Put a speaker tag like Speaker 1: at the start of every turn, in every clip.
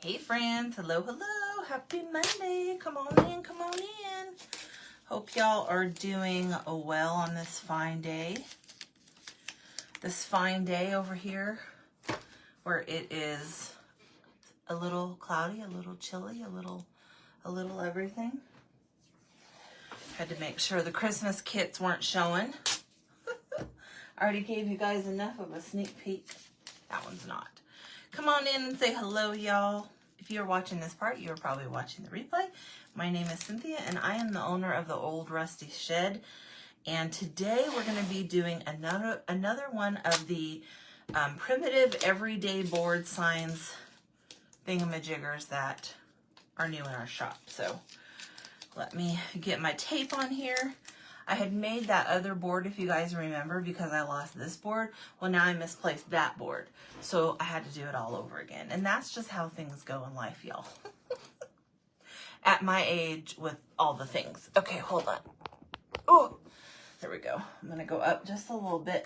Speaker 1: Hey friends, hello, hello, happy Monday. Come on in, come on in. Hope y'all are doing well on this fine day. This fine day over here where it is a little cloudy, a little chilly, a little everything. Had to make sure the Christmas kits weren't showing. I already gave you guys enough of a sneak peek. That one's not. Come on in and say hello, y'all. If you're watching this part, you're probably watching the replay. My name is Cynthia, and I am the owner of the Old Rusty Shed. And today we're going to be doing another one of the primitive everyday board signs thingamajiggers that are new in our shop. So let me get my tape on here. I had made that other board, if you guys remember, because I lost this board. Well, now I misplaced that board. So I had to do it all over again. And that's just how things go in life, y'all. At my age with all the things. Okay, hold on. Oh, there we go. I'm going to go up just a little bit.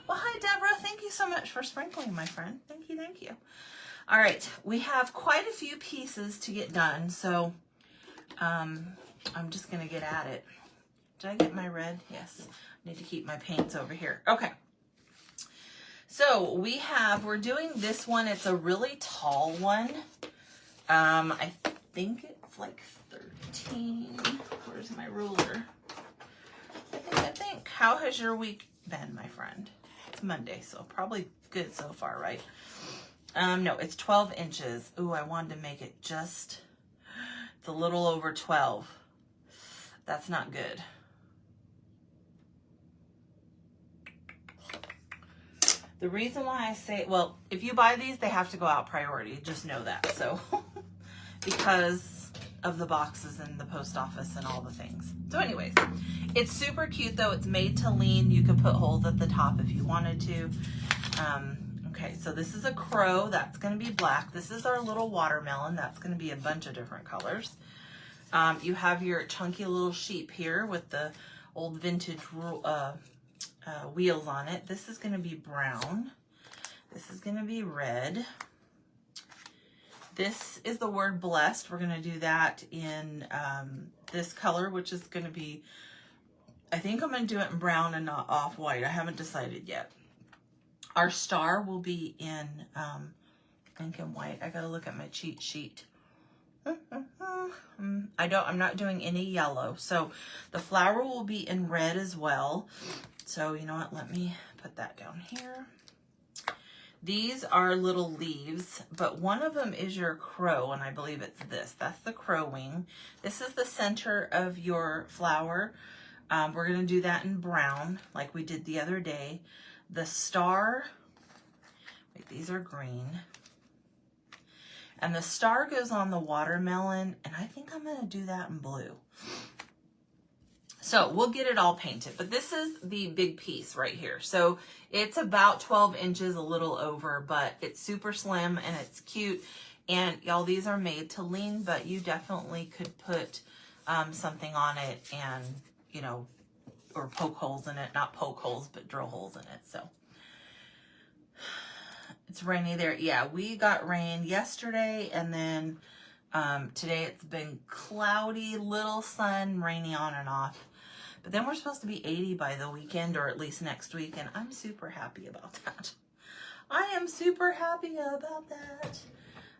Speaker 1: Well, hi, Deborah. Thank you so much for sprinkling, my friend. Thank you, thank you. All right, we have quite a few pieces to get done. So I'm just going to get at it. Did I get my red? Yes. I need to keep my paints over here. Okay. So we're doing this one. It's a really tall one. I think it's like 13. Where's my ruler? I think. How has your week been, my friend? It's Monday, so probably good so far, right? No, it's 12 inches. Ooh, I wanted to make it just, it's a little over 12. That's not good. The reason why I say, well, if you buy these, they have to go out priority. Just know that. So, because of the boxes and the post office and all the things. So anyways, it's super cute though. It's made to lean. You can put holes at the top if you wanted to. Okay, so this is a crow. That's going to be black. This is our little watermelon. That's going to be a bunch of different colors. You have your chunky little sheep here with the old vintage wheels on it. This is going to be brown. This is going to be red. This is the word blessed. We're going to do that in this color, which is going to be, I think I'm going to do it in brown and not off-white. I haven't decided yet. Our star will be in pink and white. I got to look at my cheat sheet. I'm not doing any yellow. So the flower will be in red as well. So you know what, let me put that down here. These are little leaves, but one of them is your crow, and I believe it's this. That's the crow wing. This is the center of your flower. We're gonna do that in brown like we did the other day. The star, wait, these are green. And the star goes on the watermelon, and I think I'm gonna do that in blue. So we'll get it all painted, but this is the big piece right here. So it's about 12 inches, a little over, but it's super slim and it's cute. And y'all, these are made to lean, but you definitely could put something on it and, you know, or poke holes in it, not poke holes, but drill holes in it. So it's rainy there. Yeah, we got rain yesterday, and then today it's been cloudy, little sun, rainy on and off. But then we're supposed to be 80 by the weekend, or at least next week, and I'm super happy about that. I am super happy about that.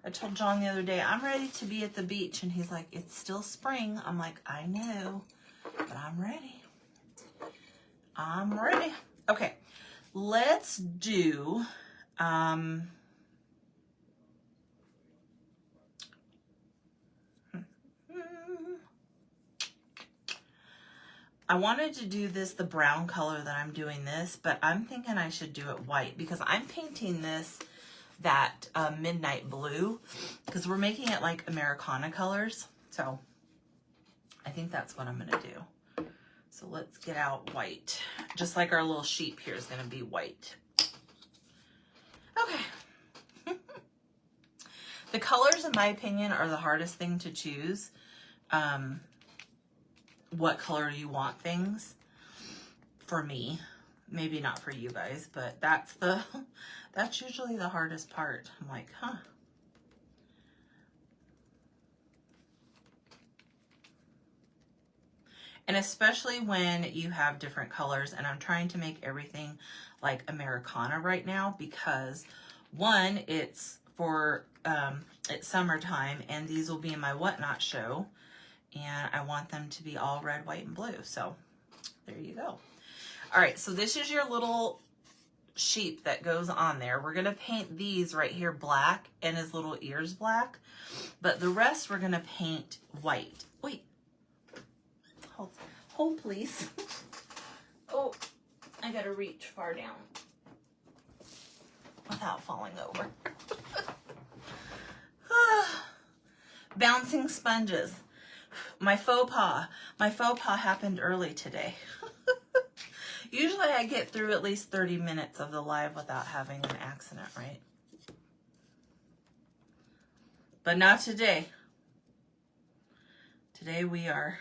Speaker 1: I told John the other day, I'm ready to be at the beach, and he's like, it's still spring. I'm like, I know, but I'm ready. I'm ready. Okay, let's do, I wanted to do this the brown color that I'm doing this, but I'm thinking I should do it white because I'm painting this that midnight blue because we're making it like Americana colors. So I think that's what I'm going to do. So let's get out white. Just like our little sheep here is going to be white. Okay. The colors, in my opinion, are the hardest thing to choose. What color you want things. For me, maybe not for you guys, but that's usually the hardest part. I'm like, huh, And especially when you have different colors, and I'm trying to make everything like Americana right now because one, it's for, it's summertime and these will be in my Whatnot show and I want them to be all red, white, and blue. So there you go. All right, so this is your little sheep that goes on there. We're gonna paint these right here black and his little ears black, but the rest we're gonna paint white. Wait, hold please. Oh, I gotta reach far down without falling over. Bouncing sponges. My faux pas happened early today. Usually I get through at least 30 minutes of the live without having an accident, right? But not today. Today we're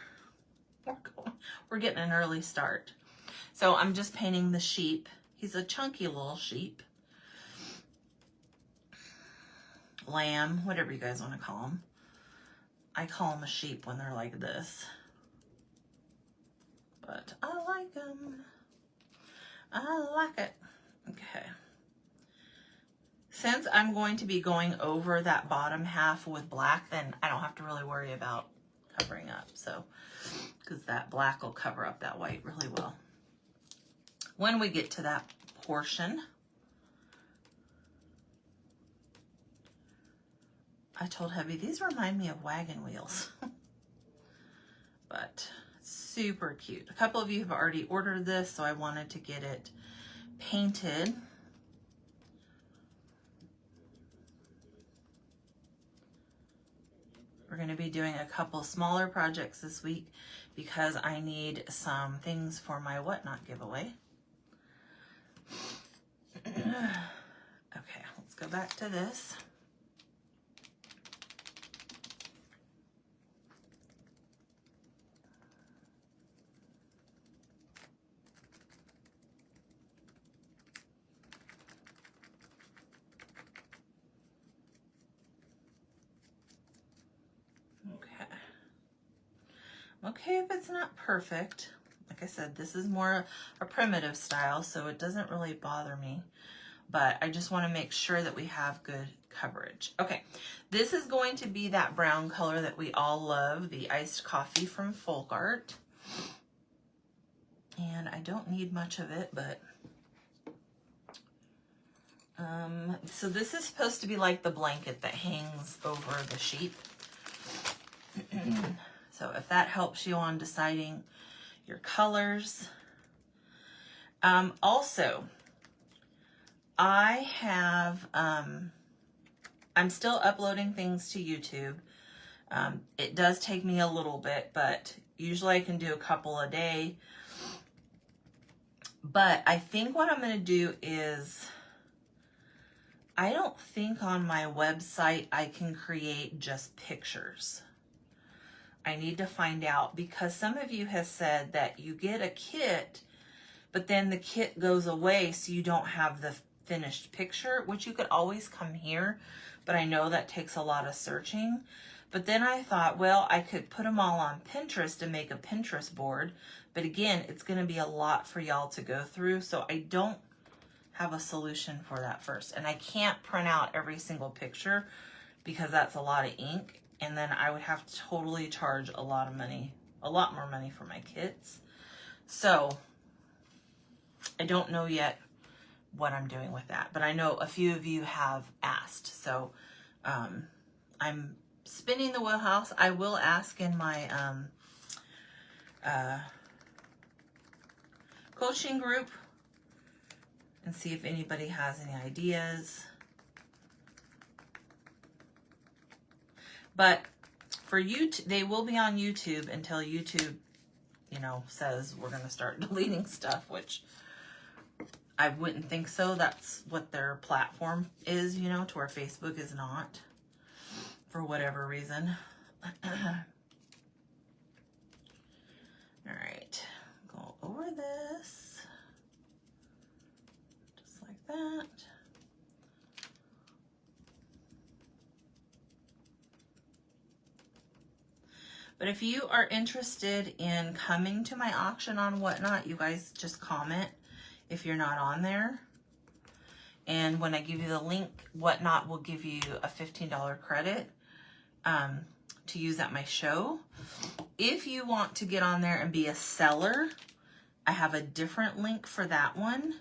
Speaker 1: getting an early start. So I'm just painting the sheep. He's a chunky little sheep. Lamb, whatever you guys want to call him. I call them a sheep when they're like this. But I like them. I like it. Okay. Since I'm going to be going over that bottom half with black, then I don't have to really worry about covering up. So, because that black will cover up that white really well. When we get to that portion, I told Hubby, these remind me of wagon wheels. But super cute. A couple of you have already ordered this, so I wanted to get it painted. We're going to be doing a couple smaller projects this week because I need some things for my Whatnot giveaway. Okay, let's go back to this. Okay, if it's not perfect, like I said, this is more a primitive style, so it doesn't really bother me, but I just want to make sure that we have good coverage. Okay, this is going to be that brown color that we all love, the iced coffee from Folk Art. And I don't need much of it, but so this is supposed to be like the blanket that hangs over the sheep. So if that helps you on deciding your colors. Also, I have, I'm still uploading things to YouTube. It does take me a little bit, but usually I can do a couple a day. But I think what I'm going to do is, I don't think on my website I can create just pictures. I need to find out, because some of you have said that you get a kit, but then the kit goes away so you don't have the finished picture, which you could always come here, but I know that takes a lot of searching. But then I thought, well, I could put them all on Pinterest and make a Pinterest board, but again, it's going to be a lot for y'all to go through, so I don't have a solution for that first. And I can't print out every single picture because that's a lot of ink. And then I would have to totally charge a lot of money, a lot more money for my kits. So I don't know yet what I'm doing with that, but I know a few of you have asked. So I'm spinning the wheelhouse. I will ask in my coaching group and see if anybody has any ideas. But for YouTube, they will be on YouTube until YouTube, you know, says we're going to start deleting stuff, which I wouldn't think so. That's what their platform is, you know, to where Facebook is not, for whatever reason. All right, go over this, just like that. But if you are interested in coming to my auction on Whatnot, you guys just comment if you're not on there. And when I give you the link, Whatnot will give you a $15 credit to use at my show. If you want to get on there and be a seller, I have a different link for that one.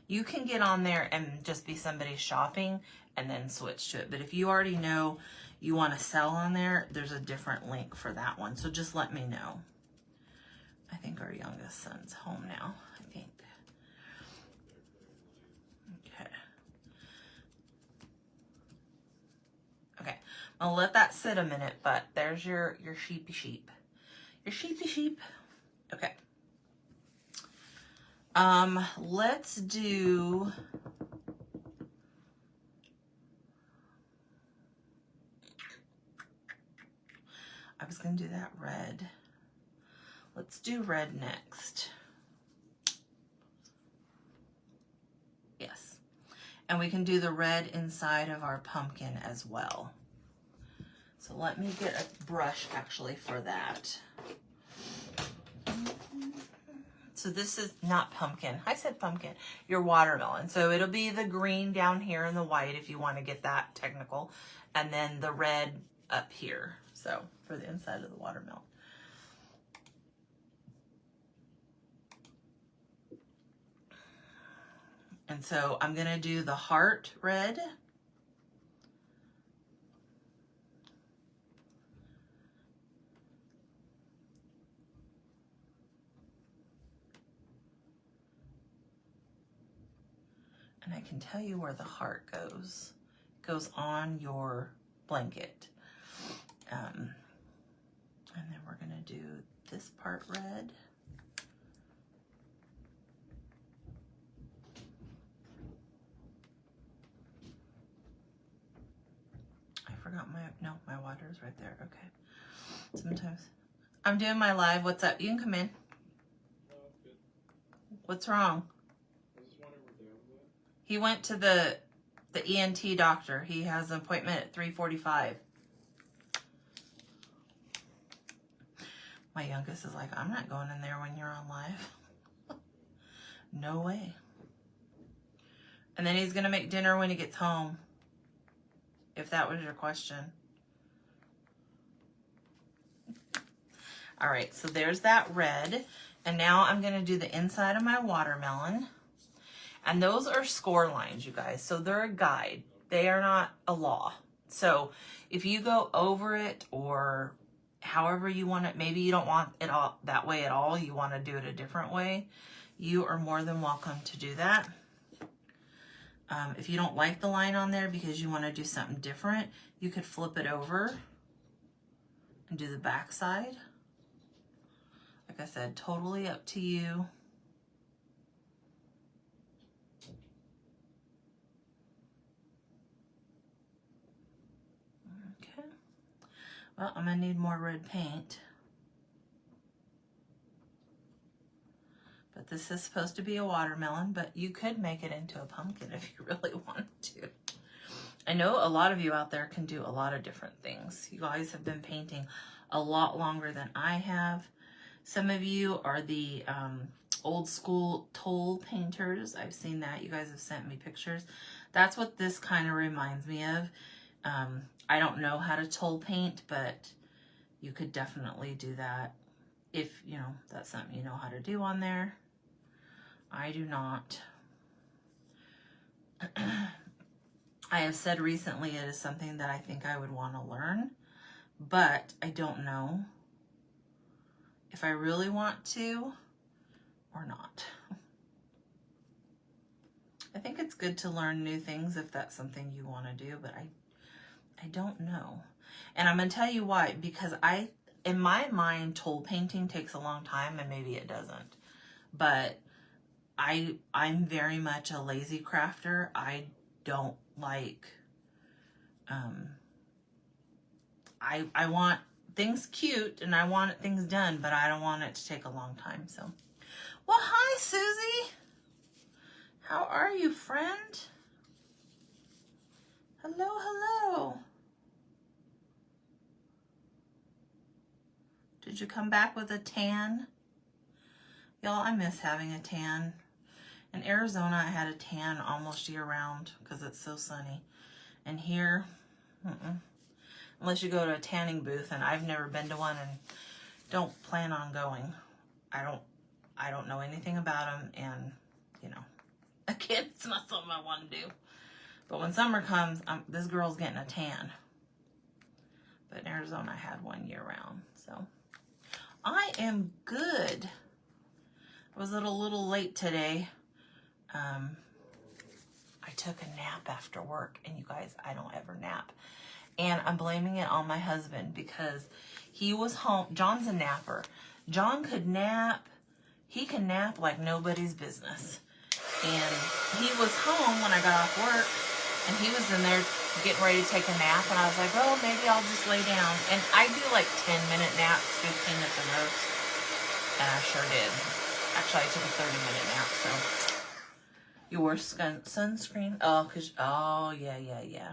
Speaker 1: You can get on there and just be somebody shopping and then switch to it. But if you already know you want to sell on there, there's a different link for that one. So just let me know. I think our youngest son's home now, I think. Okay. Okay, I'll let that sit a minute, but there's your sheepy sheep. Your sheepy sheep. Okay. Let's do I was gonna do that red. Let's do red next. Yes. And we can do the red inside of our pumpkin as well. So let me get a brush actually for that. So this is not pumpkin. I said pumpkin. Your watermelon. So it'll be the green down here and the white if you want to get that technical. And then the red up here. So for the inside of the watermelon. And so I'm going to do the heart red. And I can tell you where the heart goes. It goes on your blanket. And then we're going to do this part red. I forgot my water is right there. Okay. Sometimes. I'm doing my live. What's up? You can come in.
Speaker 2: No, it's good.
Speaker 1: What's wrong?
Speaker 2: I just wondering where Dale was at.
Speaker 1: He went to the ENT doctor. He has an appointment at 3:45. My youngest is like, I'm not going in there when you're on live. No way. And then he's going to make dinner when he gets home. If that was your question. All right, so there's that red. And now I'm going to do the inside of my watermelon. And those are score lines, you guys. So they're a guide. They are not a law. So if you go over it or however you want it, maybe you don't want it all that way at all. You want to do it a different way. You are more than welcome to do that. If you don't like the line on there because you want to do something different, you could flip it over and do the back side. Like I said, totally up to you. Okay. Well, I'm going to need more red paint. But this is supposed to be a watermelon, but you could make it into a pumpkin if you really want to. I know a lot of you out there can do a lot of different things. You guys have been painting a lot longer than I have. Some of you are the old school toll painters. I've seen that. You guys have sent me pictures. That's what this kind of reminds me of. I don't know how to toll paint, but you could definitely do that if, you know, that's something you know how to do on there. I do not. I have said recently it is something that I think I would want to learn, but I don't know if I really want to or not. I think it's good to learn new things if that's something you want to do, but I don't know. And I'm going to tell you why, because in my mind, toll painting takes a long time, and maybe it doesn't. But I'm very much a lazy crafter. I don't like, I want things cute and I want things done, but I don't want it to take a long time. So, well, hi, Susie. How are you, friend? Hello, hello. Did you come back with a tan? Y'all, I miss having a tan. In Arizona, I had a tan almost year round because it's so sunny. And here, unless you go to a tanning booth, and I've never been to one and don't plan on going. I don't know anything about them, and you know, again, it's not something I want to do. But when summer comes, this girl's getting a tan. But in Arizona, I had one year round, so I am good. I was a little late today. I took a nap after work, and you guys, I don't ever nap. And I'm blaming it on my husband because he was home. John's a napper. John could nap. He can nap like nobody's business. And he was home when I got off work, and he was in there getting ready to take a nap. And I was like, oh, maybe I'll just lay down. And I do like 10-minute naps, 15 at the most. And I sure did. Actually, I took a 30-minute nap, so. You wore sunscreen? Oh, yeah.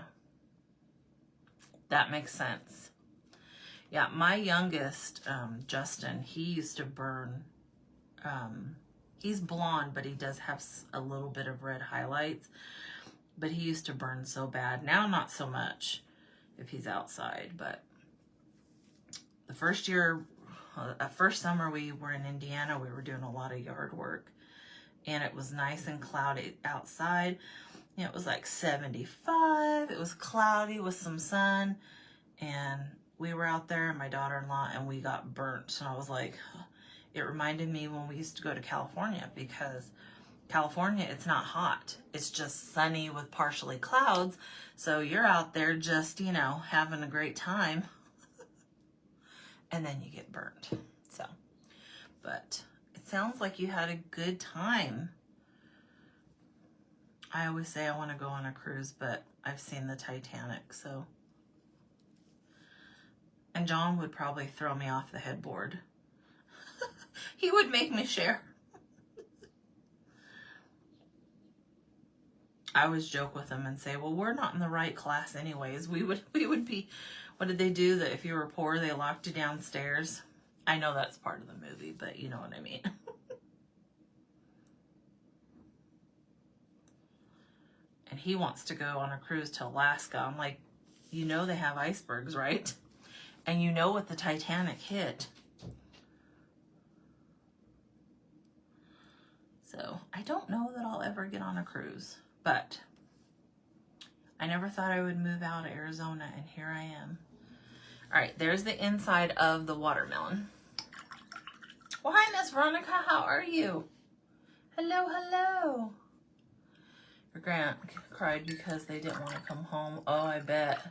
Speaker 1: That makes sense. Yeah, my youngest, Justin, he used to burn, he's blonde, but he does have a little bit of red highlights, but he used to burn so bad. Now, not so much if he's outside, but the first summer we were in Indiana, we were doing a lot of yard work, and it was nice and cloudy outside. It was like 75. It was cloudy with some sun, and we were out there, and my daughter-in-law, and we got burnt. And I was like, it reminded me when we used to go to California, because California, it's not hot. It's just sunny with partially clouds. So you're out there just, you know, having a great time. And then you get burnt. So, but it sounds like you had a good time. I always say I want to go on a cruise, but I've seen the Titanic, so. And John would probably throw me off the headboard. He would make me share. I always joke with him and say, well, we're not in the right class anyways. We would be, what did they do? That if you were poor, they locked you downstairs. I know that's part of the movie, but you know what I mean. And he wants to go on a cruise to Alaska. I'm like, you know they have icebergs, right? And you know what the Titanic hit. So I don't know that I'll ever get on a cruise, but I never thought I would move out of Arizona, and here I am. All right, there's the inside of the watermelon. Well, hi, Miss Veronica. How are you? Hello, hello. Your Grant cried because they didn't want to come home. Oh, I bet.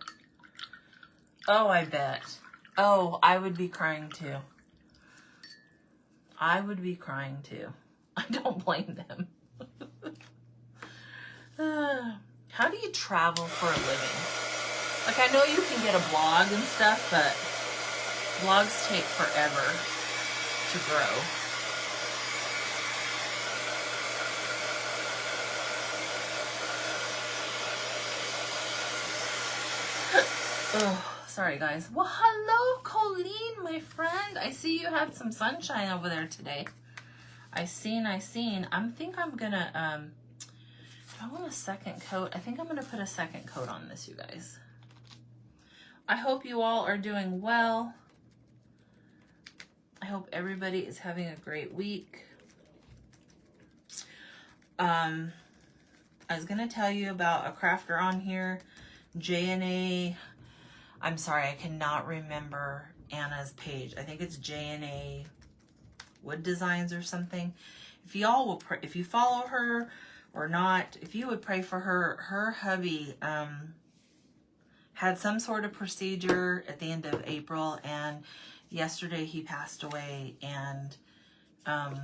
Speaker 1: Oh, I bet. Oh, I would be crying too. I would be crying too. I don't blame them. How do you travel for a living? Like, I know you can get a blog and stuff, but blogs take forever to grow. Oh, sorry guys. Well, hello, Colleen, my friend. I see you had some sunshine over there today. I seen. I think I'm gonna, do I want a second coat? I think I'm gonna put a second coat on this, you guys. I hope you all are doing well. I hope everybody is having a great week. I was gonna tell you about a crafter on here, J&A. I'm sorry, I cannot remember Anna's page. I think it's J&A Wood Designs or something. If y'all will pray, if you follow her or not, if you would pray for her. Her hubby had some sort of procedure at the end of April, and yesterday he passed away. And I'm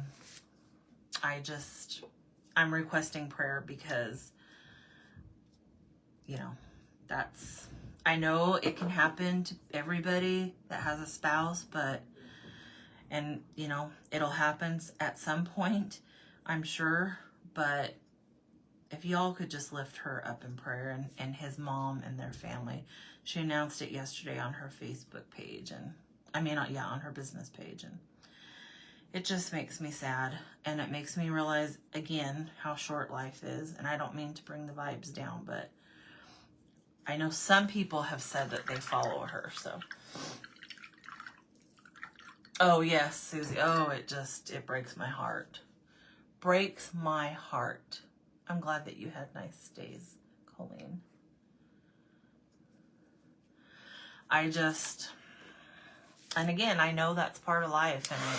Speaker 1: requesting prayer because, you know, I know it can happen to everybody that has a spouse, and you know, it'll happen at some point, I'm sure, but if y'all could just lift her up in prayer, and his mom and their family. She announced it yesterday on her Facebook page, and I mean, yeah, on her business page. And it just makes me sad. And it makes me realize, again, how short life is. And I don't mean to bring the vibes down, but I know some people have said that they follow her, so. Oh, yes, Susie. Oh, it breaks my heart. Breaks my heart. I'm glad that you had nice days, Colleen. And again, I know that's part of life, and I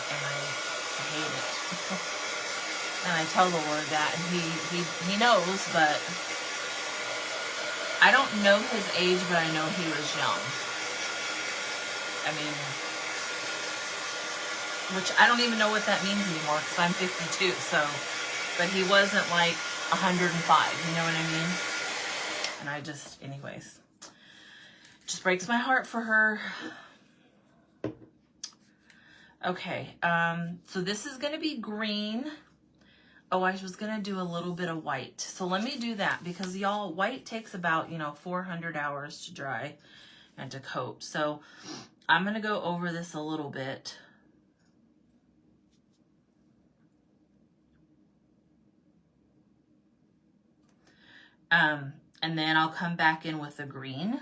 Speaker 1: hate it. And I tell the Lord that, and he knows, but I don't know his age, but I know he was young. I mean, which I don't even know what that means anymore, because I'm 52, so, but he wasn't like 105, you know what I mean? And anyways, just breaks my heart for her. Okay, so this is going to be green. Oh, I was going to do a little bit of white. So let me do that, because y'all, white takes about, 400 hours to dry and to coat. So I'm going to go over this a little bit. And then I'll come back in with the green.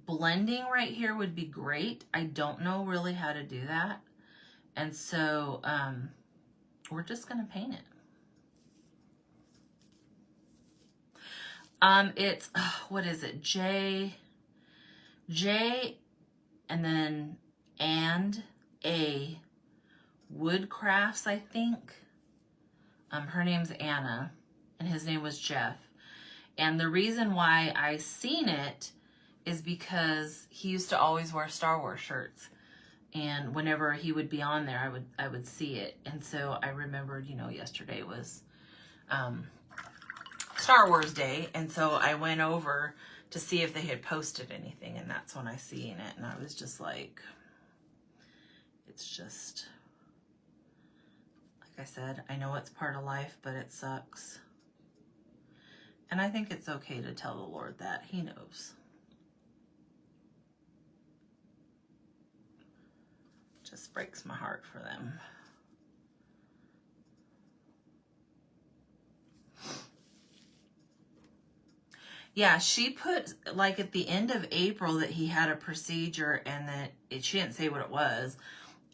Speaker 1: Blending right here would be great. I don't know really how to do that. And so we're just going to paint it. It's, what is it? J, and then A, Woodcrafts, I think. Her name's Anna, and his name was Jeff. And the reason why I seen it is because he used to always wear Star Wars shirts. And whenever he would be on there, I would see it. And so I remembered, yesterday was Star Wars Day. And so I went over to see if they had posted anything. And that's when I seen it. And I was just like, it's just, like I said, I know it's part of life, but it sucks. And I think it's okay to tell the Lord that. He knows. Just breaks my heart for them. Yeah, she put like at the end of April that he had a procedure, and that she didn't say what it was,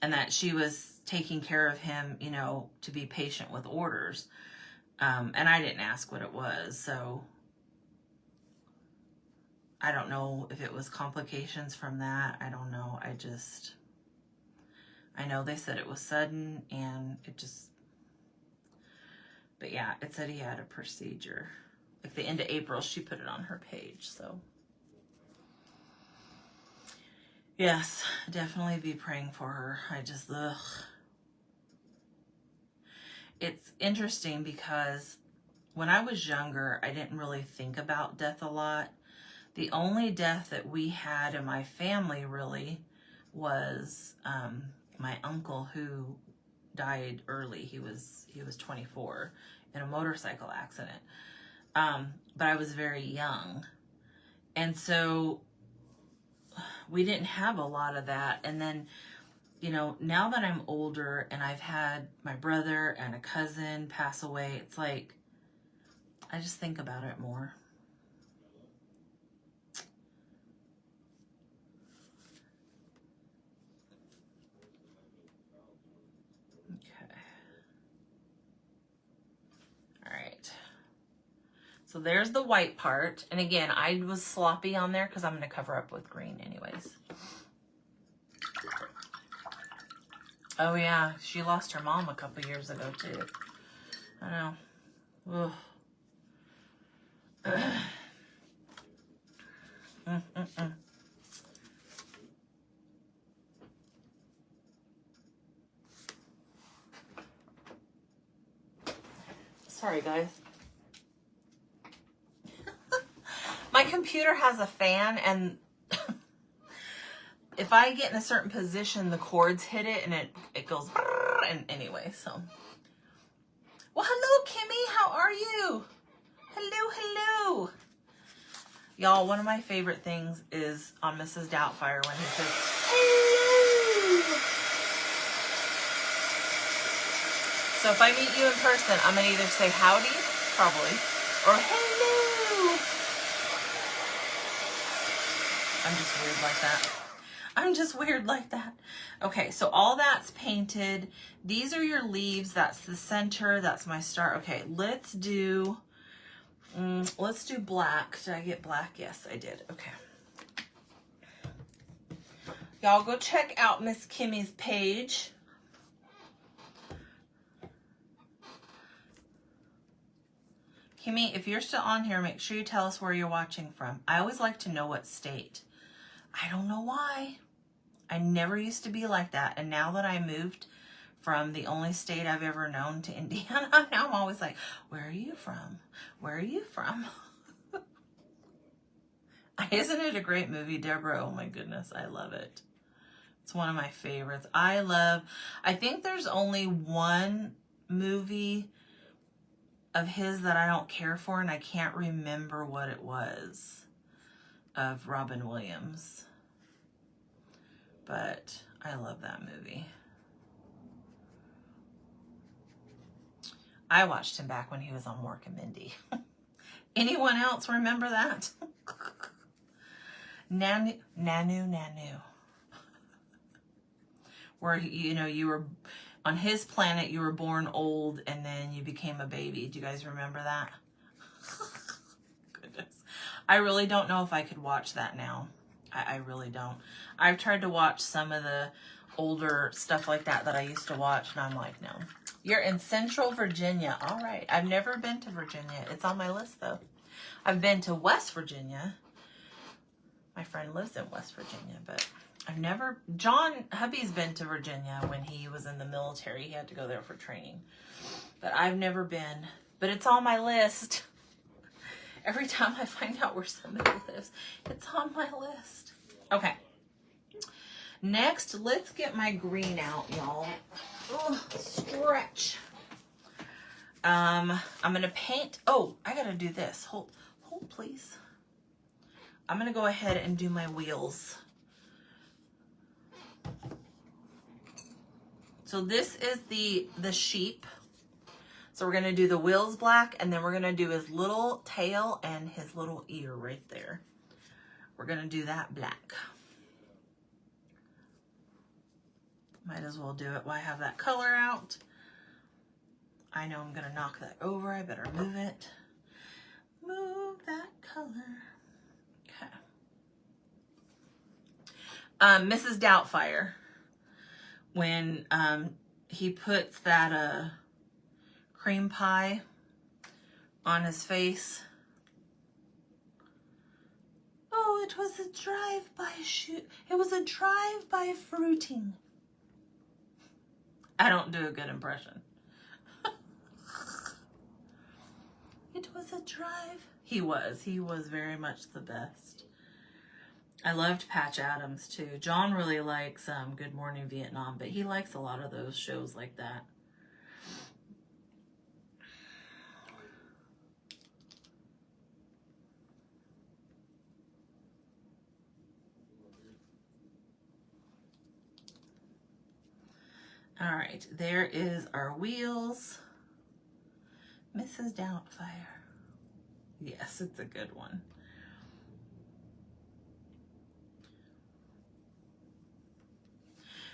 Speaker 1: and that she was taking care of him, to be patient with orders. And I didn't ask what it was, so I don't know if it was complications from that. I don't know. I know they said it was sudden, and but yeah, it said he had a procedure. Like the end of April, she put it on her page, so. Yes, definitely be praying for her. It's interesting because when I was younger, I didn't really think about death a lot. The only death that we had in my family really was my uncle, who died early. He was 24 in a motorcycle accident. But I was very young. And so we didn't have a lot of that. And then, now that I'm older and I've had my brother and a cousin pass away, it's like, I just think about it more. So there's the white part. And again, I was sloppy on there because I'm going to cover up with green anyways. Oh yeah, she lost her mom a couple years ago too. I know. Ugh. Sorry guys. My computer has a fan, and if I get in a certain position, the cords hit it, and it goes, and anyway, so. Well, hello, Kimmy. How are you? Hello, hello. Y'all, one of my favorite things is on Mrs. Doubtfire when he says, hello. So if I meet you in person, I'm going to either say howdy, probably, or hello. I'm just weird like that. I'm just weird like that. Okay, so all that's painted. These are your leaves. That's the center. That's my star. Okay, let's do black. Did I get black? Yes, I did. Okay. Y'all go check out Miss Kimmy's page. Kimmy, if you're still on here, make sure you tell us where you're watching from. I always like to know what state. I don't know why. I never used to be like that. And now that I moved from the only state I've ever known to Indiana, now I'm always like, where are you from? Where are you from? Isn't it a great movie, Deborah? Oh my goodness, I love it. It's one of my favorites. I think there's only one movie of his that I don't care for, and I can't remember what it was, of Robin Williams. But I love that movie. I watched him back when he was on Mork and Mindy. Anyone else remember that? Nanu. Where, you know, you were on his planet, you were born old and then you became a baby. Do you guys remember that? Goodness. I really don't know if I could watch that now. I really don't. I've tried to watch some of the older stuff like that I used to watch, and I'm like, no. You're in Central Virginia. All right. I've never been to Virginia. It's on my list, though. I've been to West Virginia. My friend lives in West Virginia, but I've never... John Hubby's been to Virginia when he was in the military. He had to go there for training. But I've never been. But it's on my list. Every time I find out where somebody lives, it's on my list. Okay. Next, let's get my green out, y'all. Oh, stretch. I'm going to paint. Oh, I got to do this. Hold, please. I'm going to go ahead and do my wheels. So this is the sheep. So we're going to do the wheels black, and then we're going to do his little tail and his little ear right there. We're going to do that black. Might as well do it while I have that color out. I know I'm going to knock that over. I better move it. Move that color. Okay. Mrs. Doubtfire. When he puts that cream pie on his face. Oh, it was a drive-by shoot. It was a drive-by fruiting. I don't do a good impression. It was a drive. He was very much the best. I loved Patch Adams too. John really likes Good Morning Vietnam, but he likes a lot of those shows like that. All right, there is our wheels. Mrs. Doubtfire. Yes, it's a good one.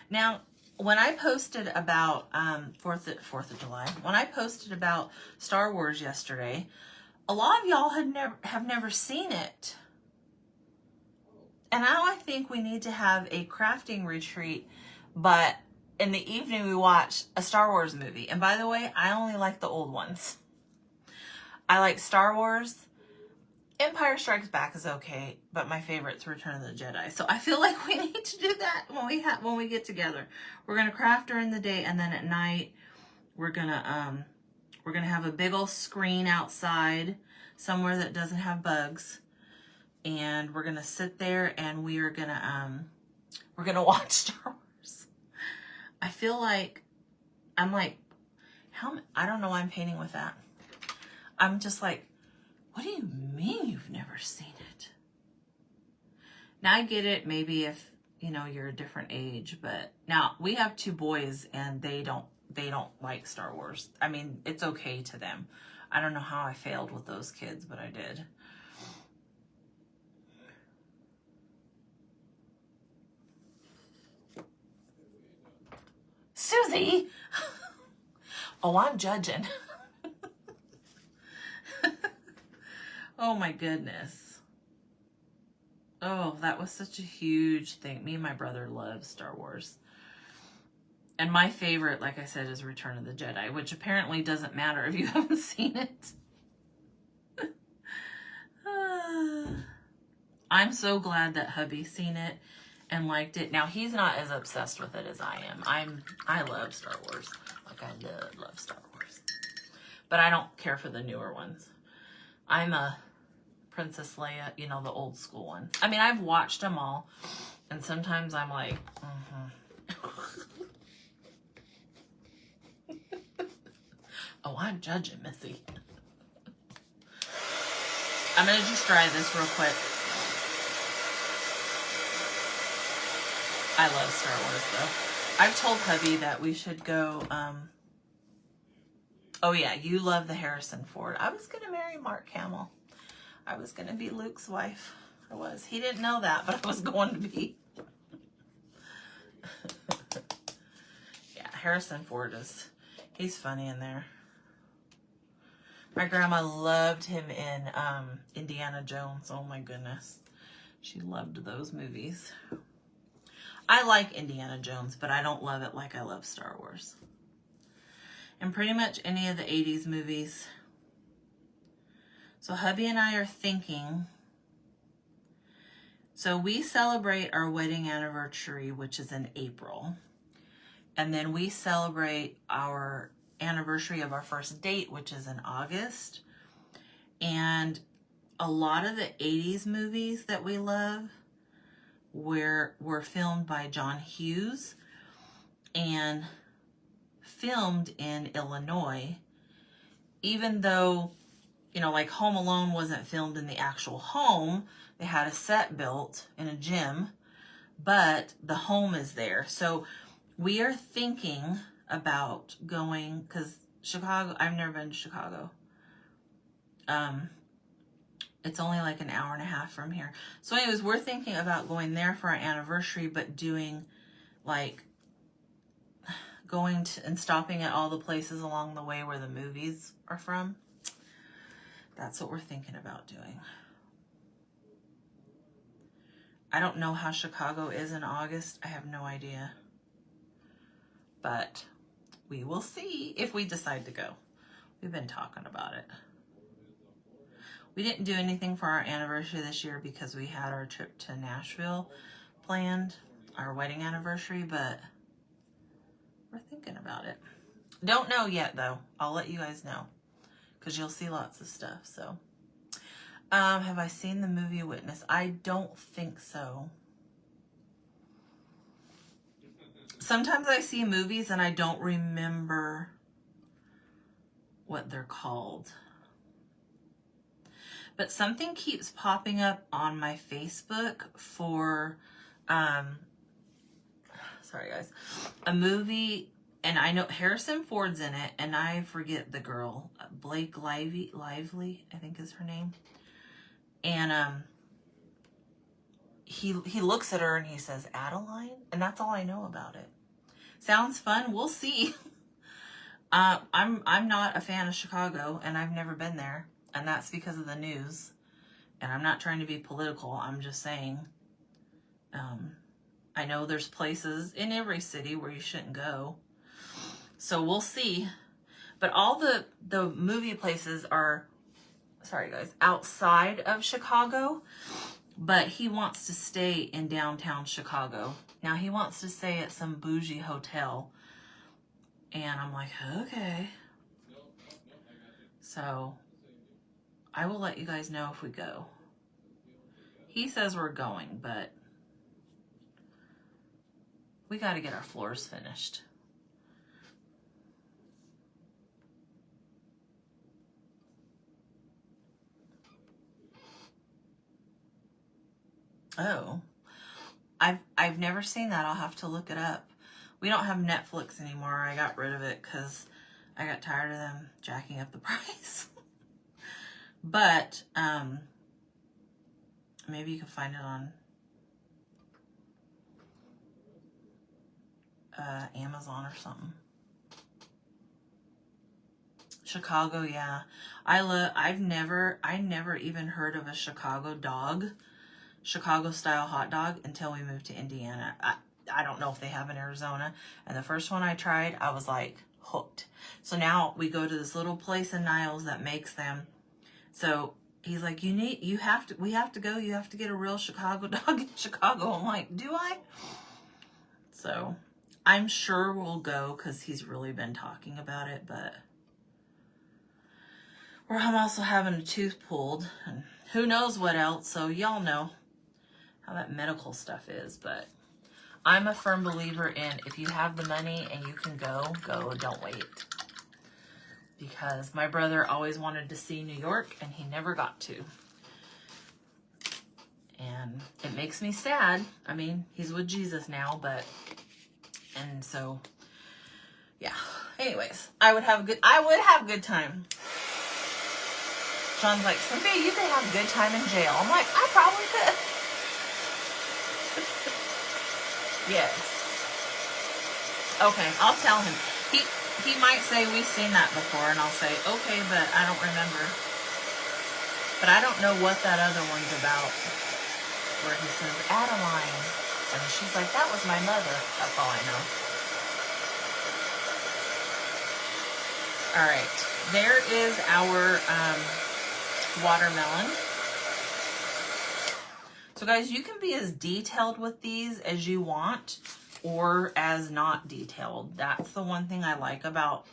Speaker 1: Now, when I posted about 4th of July, when I posted about Star Wars yesterday, a lot of y'all have never seen it. And now I think we need to have a crafting retreat, but in the evening we watch a Star Wars movie. And by the way, I only like the old ones. I like Star Wars. Empire Strikes Back is okay, but my favorite's Return of the Jedi. So I feel like we need to do that when we get together. We're gonna craft during the day, and then at night we're gonna have a big old screen outside somewhere that doesn't have bugs, and we're gonna sit there and we're gonna watch Star Wars. I feel like I don't know why I'm painting with that. I'm just like, what do you mean you've never seen it? Now I get it, maybe if, you know, you're a different age, but now we have 2 boys and they don't like Star Wars. I mean, it's okay to them. I don't know how I failed with those kids, but I did. Susie! Oh, I'm judging. Oh my goodness. Oh, that was such a huge thing. Me and my brother love Star Wars. And my favorite, like I said, is Return of the Jedi, which apparently doesn't matter if you haven't seen it. I'm so glad that hubby's seen it and liked it. Now, he's not as obsessed with it as I am. I love Star Wars. Like, I love Star Wars. But I don't care for the newer ones. I'm a Princess Leia, you know, the old school ones. I mean, I've watched them all, and sometimes I'm like, Oh, I'm judging, Missy. I'm going to just try this real quick. I love Star Wars, though. I've told hubby that we should go, oh yeah, you love the Harrison Ford. I was going to marry Mark Hamill. I was going to be Luke's wife. I was. He didn't know that, but I was going to be. Yeah, Harrison Ford he's funny in there. My grandma loved him in Indiana Jones. Oh my goodness. She loved those movies. I like Indiana Jones, but I don't love it like I love Star Wars. And pretty much any of the 80s movies. So hubby and I are thinking, so we celebrate our wedding anniversary, which is in April. And then we celebrate our anniversary of our first date, which is in August. And a lot of the 80s movies that we love were filmed by John Hughes and filmed in Illinois, even though, you know, like Home Alone wasn't filmed in the actual home. They had a set built in a gym, but the home is there. So we are thinking about going, because Chicago, I've never been to Chicago. It's only like an hour and a half from here. So anyways, we're thinking about going there for our anniversary, but doing like going to and stopping at all the places along the way where the movies are from. That's what we're thinking about doing. I don't know how Chicago is in August. I have no idea. But we will see if we decide to go. We've been talking about it. We didn't do anything for our anniversary this year because we had our trip to Nashville planned, our wedding anniversary, but we're thinking about it. Don't know yet, though. I'll let you guys know because you'll see lots of stuff. So, have I seen the movie Witness? I don't think so. Sometimes I see movies and I don't remember what they're called. But something keeps popping up on my Facebook for, sorry guys, a movie, and I know Harrison Ford's in it, and I forget the girl, Blake Lively, I think is her name. And he looks at her and he says, Adeline? And that's all I know about it. Sounds fun. We'll see. I'm not a fan of Chicago, and I've never been there. And that's because of the news. And I'm not trying to be political. I'm just saying, I know there's places in every city where you shouldn't go. So we'll see. But all the movie places are, sorry guys, outside of Chicago. But he wants to stay in downtown Chicago. Now he wants to stay at some bougie hotel. And I'm like, okay. So I will let you guys know if we go. He says we're going, but we got to get our floors finished. Oh, I've never seen that. I'll have to look it up. We don't have Netflix anymore. I got rid of it because I got tired of them jacking up the price. But maybe you can find it on Amazon or something. Chicago, yeah. I never even heard of a Chicago style hot dog until we moved to Indiana. I don't know if they have in Arizona. And the first one I tried, I was like hooked. So now we go to this little place in Niles that makes them. So he's like, we have to go. You have to get a real Chicago dog in Chicago. I'm like, do I? So I'm sure we'll go because he's really been talking about it, but I'm also having a tooth pulled and who knows what else. So y'all know how that medical stuff is, but I'm a firm believer in if you have the money and you can go, don't wait. Because my brother always wanted to see New York and he never got to. And it makes me sad. I mean, he's with Jesus now, and so, yeah. Anyways, I would have a good time. Sean's like, someday you could have a good time in jail. I'm like, I probably could. Yes. Okay, I'll tell him. He might say we've seen that before, and I'll say, okay, but I don't remember. But I don't know what that other one's about, where he says, Adeline. And she's like, that was my mother. That's all I know. All right, there is our watermelon. So guys, you can be as detailed with these as you want or as not detailed. That's the one thing I like about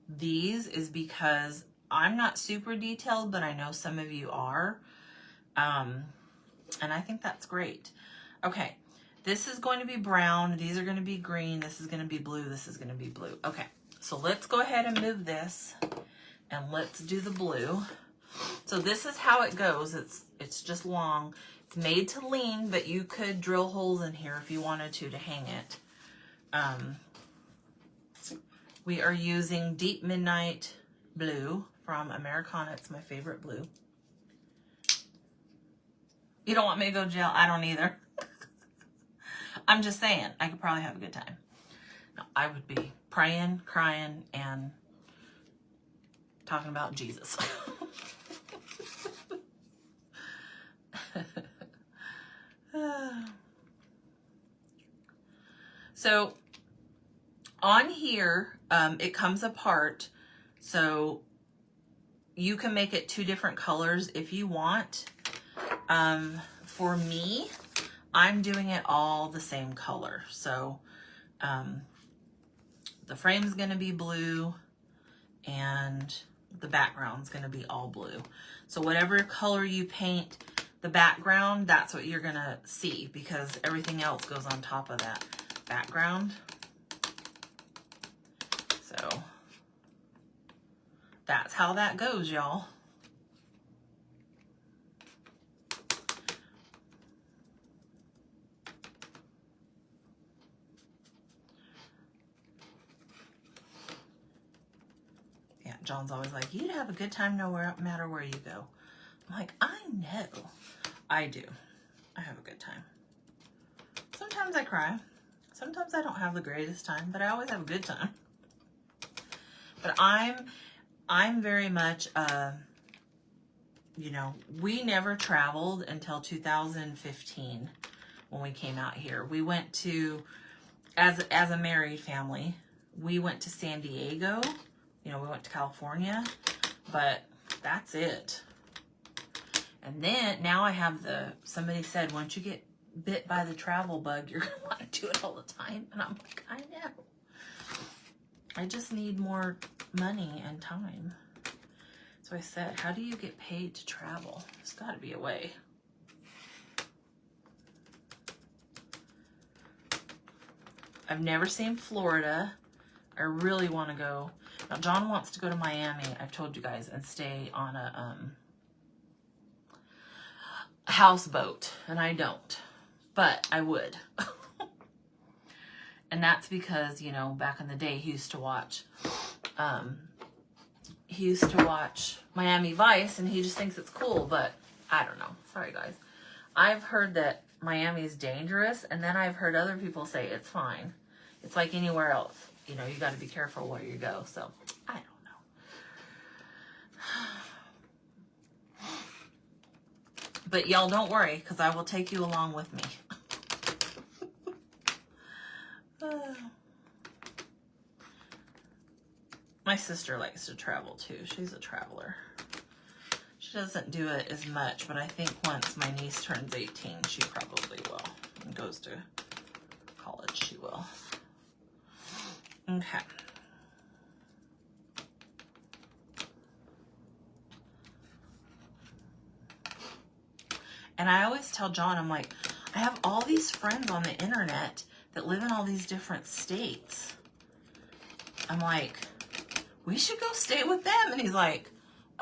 Speaker 1: these is because I'm not super detailed, but I know some of you are. And I think that's great. Okay, this is going to be brown. These are going to be green. This is going to be blue. This is going to be blue. Okay, so let's go ahead and move this and let's do the blue. So this is how it goes. It's just long. It's made to lean, but you could drill holes in here if you wanted to hang it. We are using Deep Midnight Blue from Americana. It's my favorite blue. You don't want me to go to jail? I don't either. I'm just saying, I could probably have a good time. No, I would be praying, crying, and talking about Jesus. So on here, it comes apart. So you can make it 2 different colors if you want. For me, I'm doing it all the same color. So the frame's going to be blue and the background's going to be all blue. So whatever color you paint the background, that's what you're going to see because everything else goes on top of that background. So that's how that goes, y'all. Yeah, John's always like, you'd have a good time no matter where you go. I'm like, I know. I do. I have a good time. Sometimes I cry. Sometimes I don't have the greatest time, but I always have a good time. But I'm very much, you know, we never traveled until 2015 when we came out here. We went to, as a married family, we went to San Diego. You know, we went to California, but that's it. And then now I have somebody said, once you get bit by the travel bug, you're going to want to do it all the time. And I'm like, I know. I just need more money and time. So I said, how do you get paid to travel? There's got to be a way. I've never seen Florida. I really want to go. Now, John wants to go to Miami, I've told you guys, and stay on a houseboat, and I don't. but I would. And that's because, you know, back in the day, he used to watch Miami Vice, and he just thinks it's cool, but I don't know. Sorry, guys. I've heard that Miami's dangerous, and then I've heard other people say it's fine. It's like anywhere else. You know, you got to be careful where you go. So, I don't know. But y'all don't worry, because I will take you along with me. My sister likes to travel too. She's a traveler. She doesn't do it as much, but I think once my niece turns 18, she probably will. And goes to college, she will. Okay. And I always tell John, I'm like, I have all these friends on the internet that live in all these different states. I'm like, we should go stay with them. And he's like,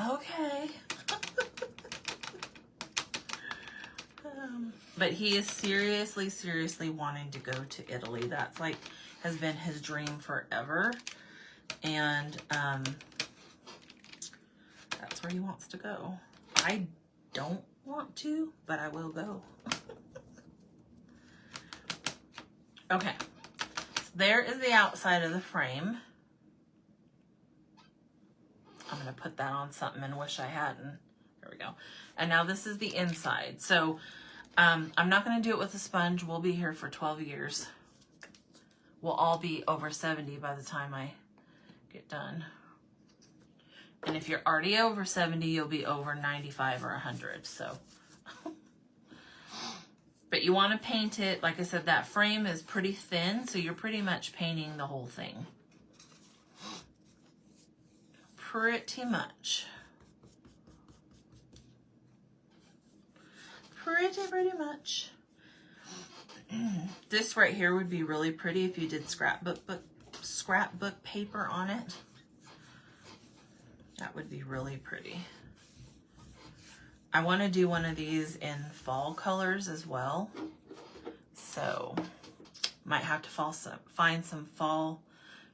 Speaker 1: okay. But he is seriously wanting to go to Italy. That's like, has been his dream forever. And that's where he wants to go. I don't want to, but I will go. Okay. So there is the outside of the frame. I'm going to put that on something and wish I hadn't. There we go. And now this is the inside. So I'm not going to do it with a sponge. We'll be here for 12 years. We'll all be over 70 by the time I get done. And if you're already over 70, you'll be over 95 or 100. So, but you want to paint it. Like I said, that frame is pretty thin. So you're pretty much painting the whole thing. Pretty much. Pretty much. This right here would be really pretty if you did scrapbook paper on it. That would be really pretty. I want to do one of these in fall colors as well. So might have to find some fall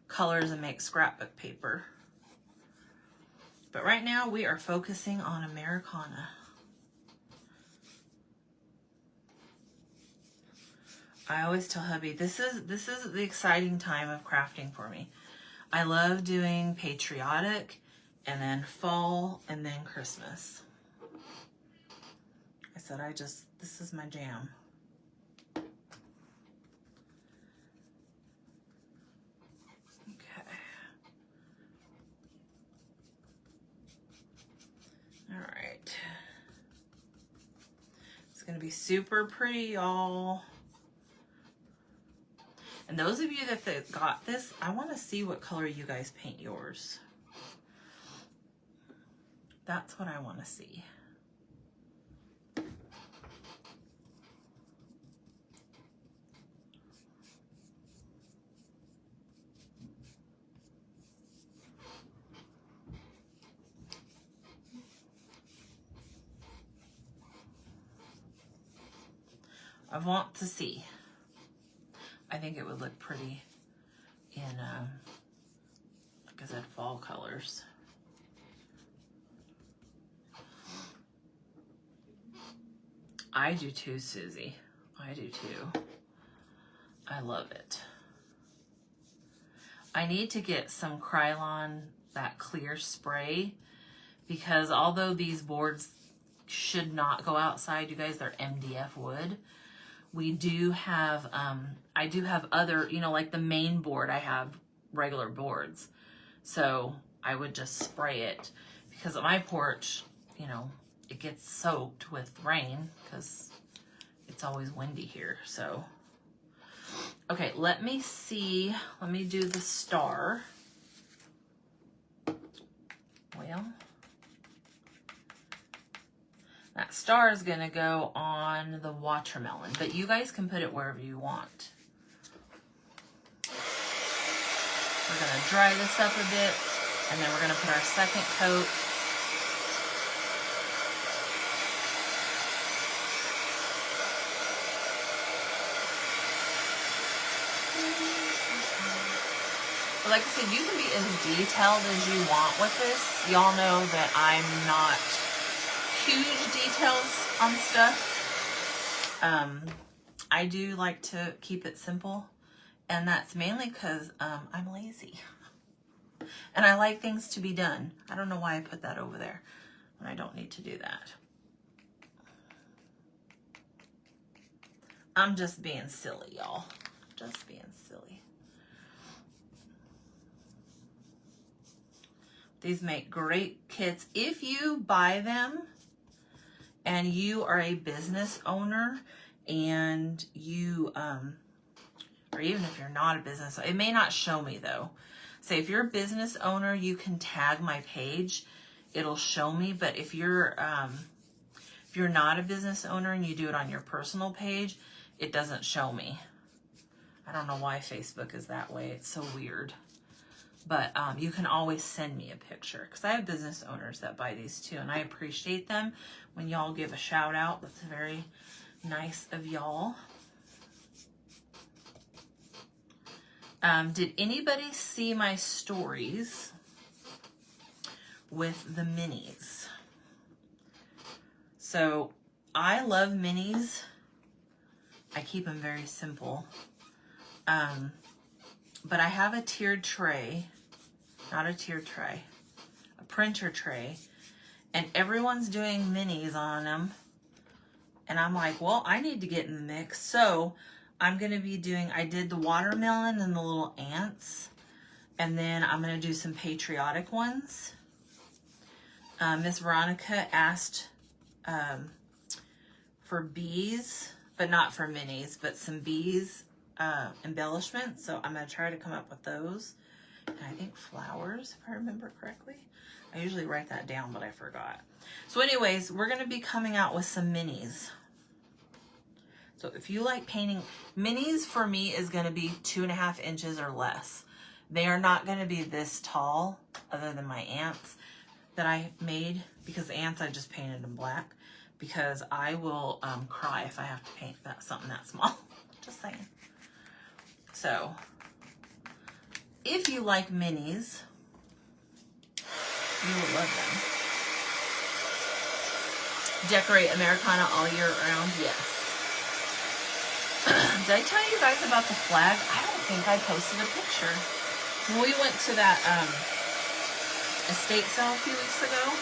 Speaker 1: colors and make scrapbook paper. But right now we are focusing on Americana. I always tell hubby, this is the exciting time of crafting for me. I love doing patriotic and then fall and then Christmas. I said, this is my jam. Okay. All right. It's going to be super pretty, y'all. And those of you that got this, I want to see what color you guys paint yours. That's what I want to see. I want to see. I think it would look pretty in, like I said, fall colors. I do too, Susie. I do too. I love it. I need to get some Krylon, that clear spray, because although these boards should not go outside, you guys, they're MDF wood. We do have, I do have other, you know, like the main board, I have regular boards. So I would just spray it because at my porch, you know, it gets soaked with rain because it's always windy here. So, okay, let me see. Let me do the star. Well, that star is going to go on the watermelon, but you guys can put it wherever you want. We're going to dry this up a bit, and then we're going to put our second coat. But like I said, you can be as detailed as you want with this. Y'all know that I'm not huge details on stuff. I do like to keep it simple, and that's mainly because I'm lazy. And I like things to be done. I don't know why I put that over there when I don't need to do that. I'm just being silly, y'all. Just being silly. These make great kits. If you buy them and you are a business owner and you, or even if you're not a business, it may not show me though. Say if you're a business owner, you can tag my page. It'll show me. But if you're not a business owner and you do it on your personal page, it doesn't show me. I don't know why Facebook is that way. It's so weird. But you can always send me a picture because I have business owners that buy these too, and I appreciate them when y'all give a shout out. That's very nice of y'all. Did anybody see my stories with the minis? So I love minis. I keep them very simple. But I have a tiered tray, not a tiered tray, a printer tray, and everyone's doing minis on them. And I'm like, well, I need to get in the mix. So I'm going to be doing, I did the watermelon and the little ants. And then I'm going to do some patriotic ones. Miss Veronica asked for bees, but not for minis, but some bees embellishments. So I'm going to try to come up with those. And I think flowers, if I remember correctly. I usually write that down, but I forgot. So anyways, we're going to be coming out with some minis. So if you like painting, minis for me is going to be 2.5 inches or less. They are not going to be this tall, other than my ants that I made, because the ants I just painted in black, because I will cry if I have to paint something that small. Just saying. So if you like minis, you will love them. Decorate Americana all year round, yes. Did I tell you guys about the flag? I don't think I posted a picture. When we went to that estate sale a few weeks ago,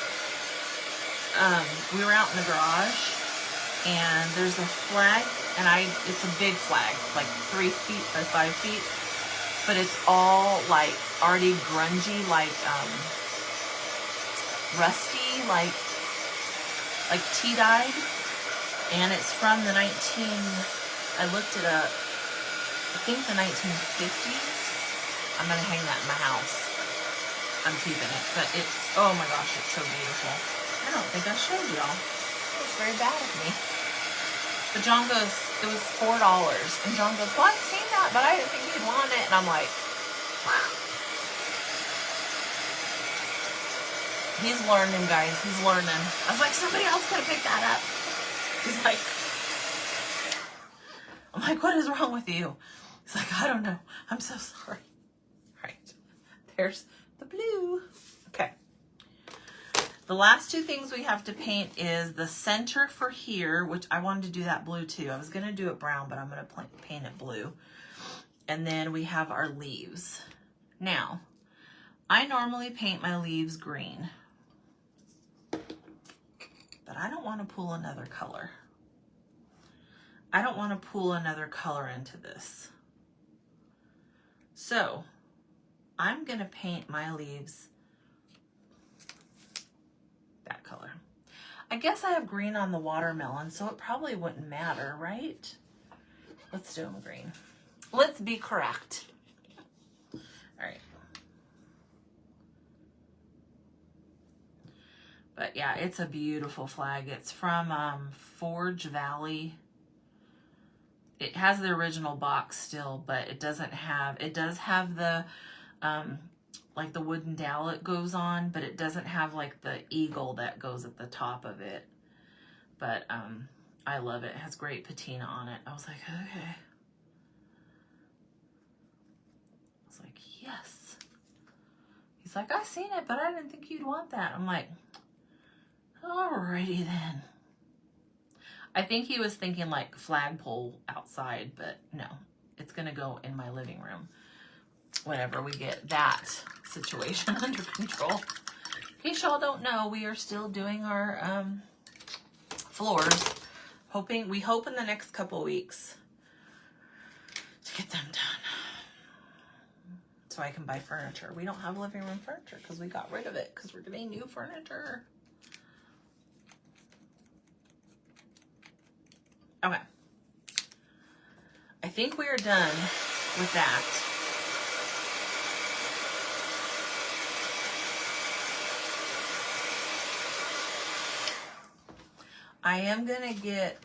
Speaker 1: we were out in the garage, and there's a flag, and it's a big flag, like 3 feet by 5 feet, but it's all like already grungy, like rusty, like tea-dyed, and it's from the I looked it up, I think the 1950s. I'm going to hang that in my house. I'm keeping it, but it's, oh my gosh, it's so beautiful. I don't think I showed y'all. It's very bad of me. But John goes, it was $4. And John goes, well, I've seen that, but I didn't think you'd want it. And I'm like, wow. He's learning, guys. He's learning. I was like, somebody else could have picked that up. He's like, I'm like, what is wrong with you? He's like, I don't know. I'm so sorry. Right. There's the blue. Okay. The last two things we have to paint is the center for here, which I wanted to do that blue too. I was going to do it brown, but I'm going to paint it blue. And then we have our leaves. Now, I normally paint my leaves green, but I don't want to pull another color. I don't want to pull another color into this. So I'm going to paint my leaves that color. I guess I have green on the watermelon, so it probably wouldn't matter, right? Let's do them green. Let's be correct. All right. But yeah, it's a beautiful flag. It's from Forge Valley. It has the original box still, but it doesn't have, it does have the, like the wooden dowel it goes on, but it doesn't have like the eagle that goes at the top of it. But I love it. It has great patina on it. I was like, okay. I was like, yes. He's like, I seen it, but I didn't think you'd want that. I'm like, alrighty then. I think he was thinking like flagpole outside, but no, it's going to go in my living room whenever we get that situation under control. In case y'all don't know, we are still doing our floors. We hope in the next couple weeks to get them done. So I can buy furniture. We don't have living room furniture because we got rid of it because we're getting new furniture. Okay. I think we are done with that. I am gonna get,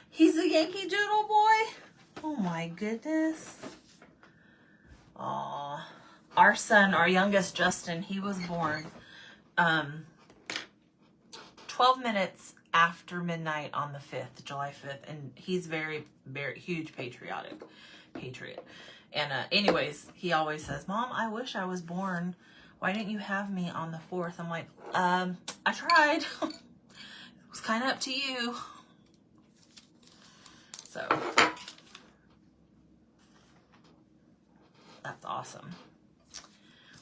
Speaker 1: he's a Yankee Doodle boy. Oh my goodness. Aw. Our son, our youngest Justin, he was born 12 minutes after midnight on the 5th, July 5th. And he's very, very huge patriot. And anyways, he always says, Mom, I wish I was born. Why didn't you have me on the 4th? I'm like, I tried. It was kind of up to you. So that's awesome.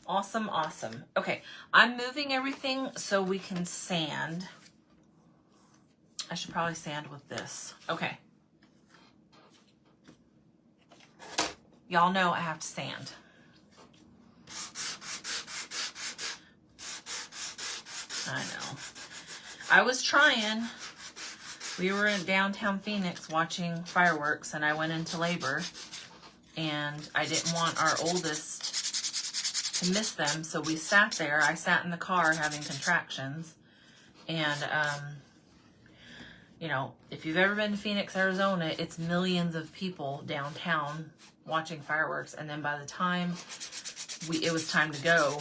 Speaker 1: Awesome, awesome. Okay, I'm moving everything so we can sand. I should probably sand with this. Okay. Y'all know I have to sand. I know. I was trying. We were in downtown Phoenix watching fireworks and I went into labor and I didn't want our oldest to miss them. So we sat there. I sat in the car having contractions and, you know, if you've ever been to Phoenix, Arizona, it's millions of people downtown watching fireworks. And then by the time it was time to go,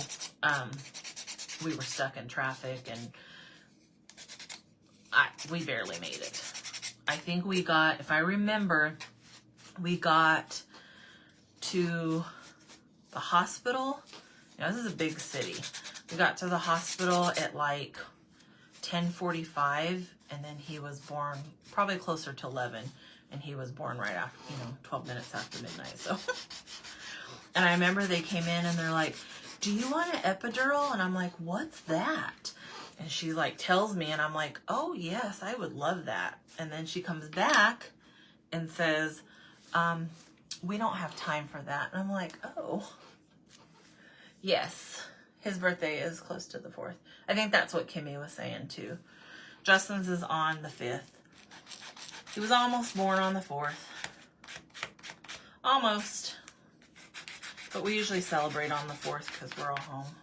Speaker 1: we were stuck in traffic and we barely made it. I think we got, if I remember, we got to the hospital. You know, this is a big city. We got to the hospital at like 10:45 and then he was born probably closer to 11 and he was born right after, 12 minutes after midnight. So, and I remember they came in and they're like, do you want an epidural? And I'm like, what's that? And she like tells me and I'm like, oh yes, I would love that. And then she comes back and says, we don't have time for that. And I'm like, oh, yes. His birthday is close to the 4th. I think that's what Kimmy was saying too. Justin's is on the 5th. He was almost born on the 4th. Almost. But we usually celebrate on the 4th because we're all home.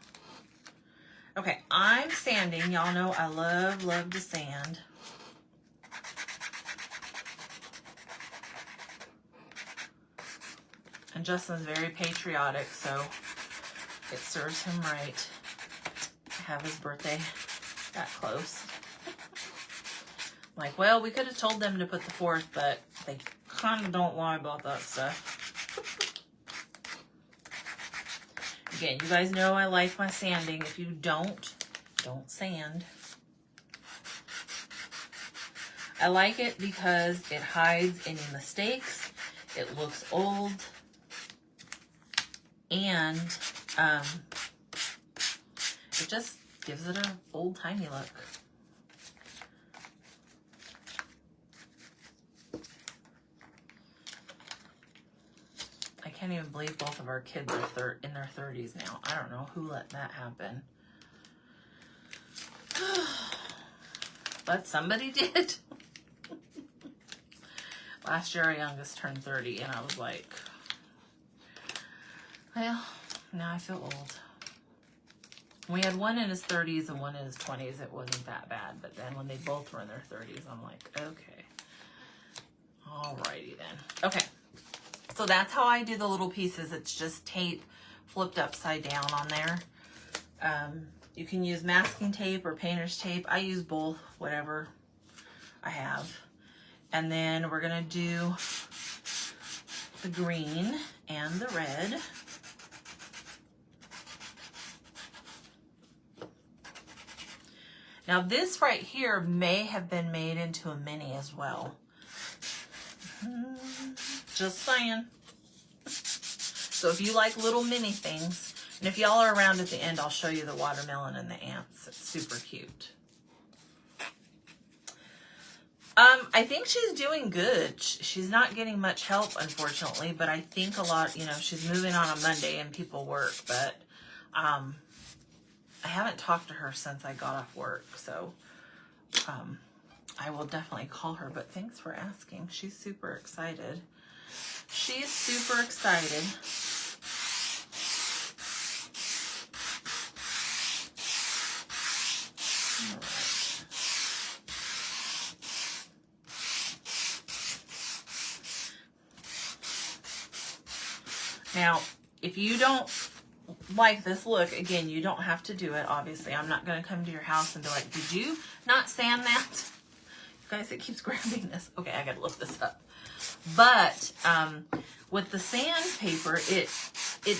Speaker 1: Okay, I'm sanding. Y'all know I love to sand. And Justin's very patriotic, so it serves him right to have his birthday that close. Like, well, we could have told them to put the 4th, but they kind of don't lie about that stuff. Again, you guys know I like my sanding. If you don't sand. I like it because it hides any mistakes. It looks old. And it just gives it an old-timey look. I can't even believe both of our kids are in their 30s now. I don't know who let that happen. But somebody did. Last year our youngest turned 30 and I was like, well, now I feel old. We had one in his 30s and one in his 20s. It wasn't that bad. But then when they both were in their 30s, I'm like, okay. Alrighty then. Okay. So that's how I do the little pieces. It's just tape flipped upside down on there. You can use masking tape or painter's tape. I use both, whatever I have. And then we're going to do the green and the red. Now this right here may have been made into a mini as well. Just saying. So if you like little mini things, and if y'all are around at the end, I'll show you the watermelon and the ants. It's super cute. I think she's doing good. She's not getting much help, unfortunately, but I think a lot, you know, she's moving on a Monday and people work, but I haven't talked to her since I got off work, so I will definitely call her, but thanks for asking. She's super excited. She's super excited. All right. Now, if you don't like this look, again, you don't have to do it, obviously. I'm not going to come to your house and be like, did you not sand that? You guys, it keeps grabbing this. Okay, I got to lift this up. But with the sandpaper, it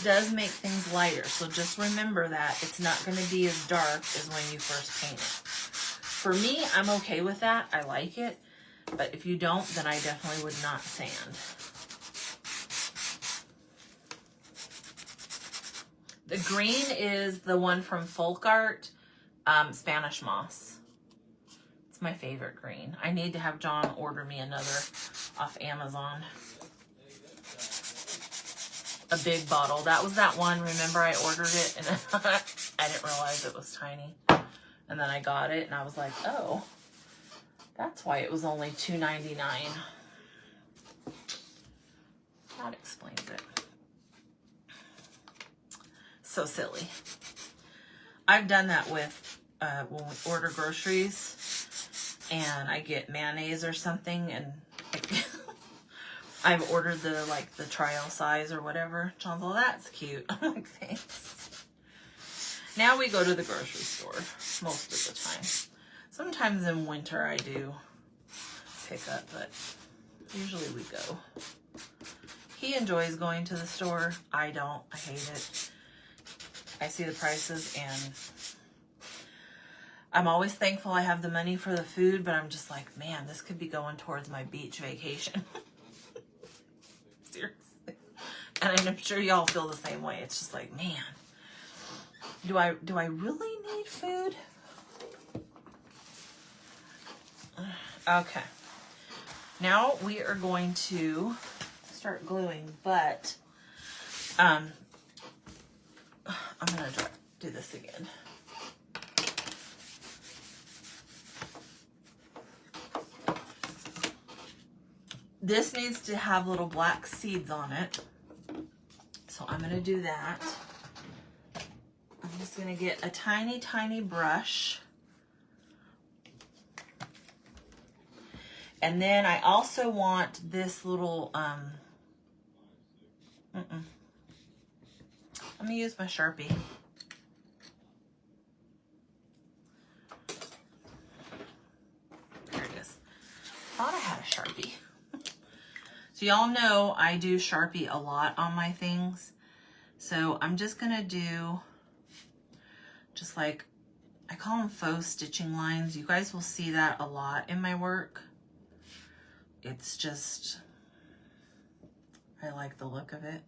Speaker 1: does make things lighter. So just remember that it's not going to be as dark as when you first paint it. For me, I'm okay with that. I like it. But if you don't, then I definitely would not sand. The green is the one from Folk Art, Spanish Moss. It's my favorite green. I need to have John order me another off Amazon. A big bottle. That was that one. Remember, I ordered it and I didn't realize it was tiny. And then I got it and I was like, oh, that's why it was only $2.99. That explains it. So silly. I've done that with when we order groceries and I get mayonnaise or something, and I've ordered the trial size or whatever. John's all, that's cute. I'm like, thanks. Now we go to the grocery store most of the time. Sometimes in winter I do pick up, but usually we go. He enjoys going to the store. I don't. I hate it. I see the prices and I'm always thankful I have the money for the food, but I'm just like, man, this could be going towards my beach vacation. Seriously. And I'm sure y'all feel the same way. It's just like, man, do I really need food? Okay. Now we are going to start gluing, but I'm going to do this again. This needs to have little black seeds on it. So I'm going to do that. I'm just going to get a tiny, tiny brush. And then I also want this little, I'm going to use my Sharpie. There it is. Thought I had a Sharpie. So y'all know I do Sharpie a lot on my things. So I'm just going to do just like, I call them faux stitching lines. You guys will see that a lot in my work. It's just, I like the look of it.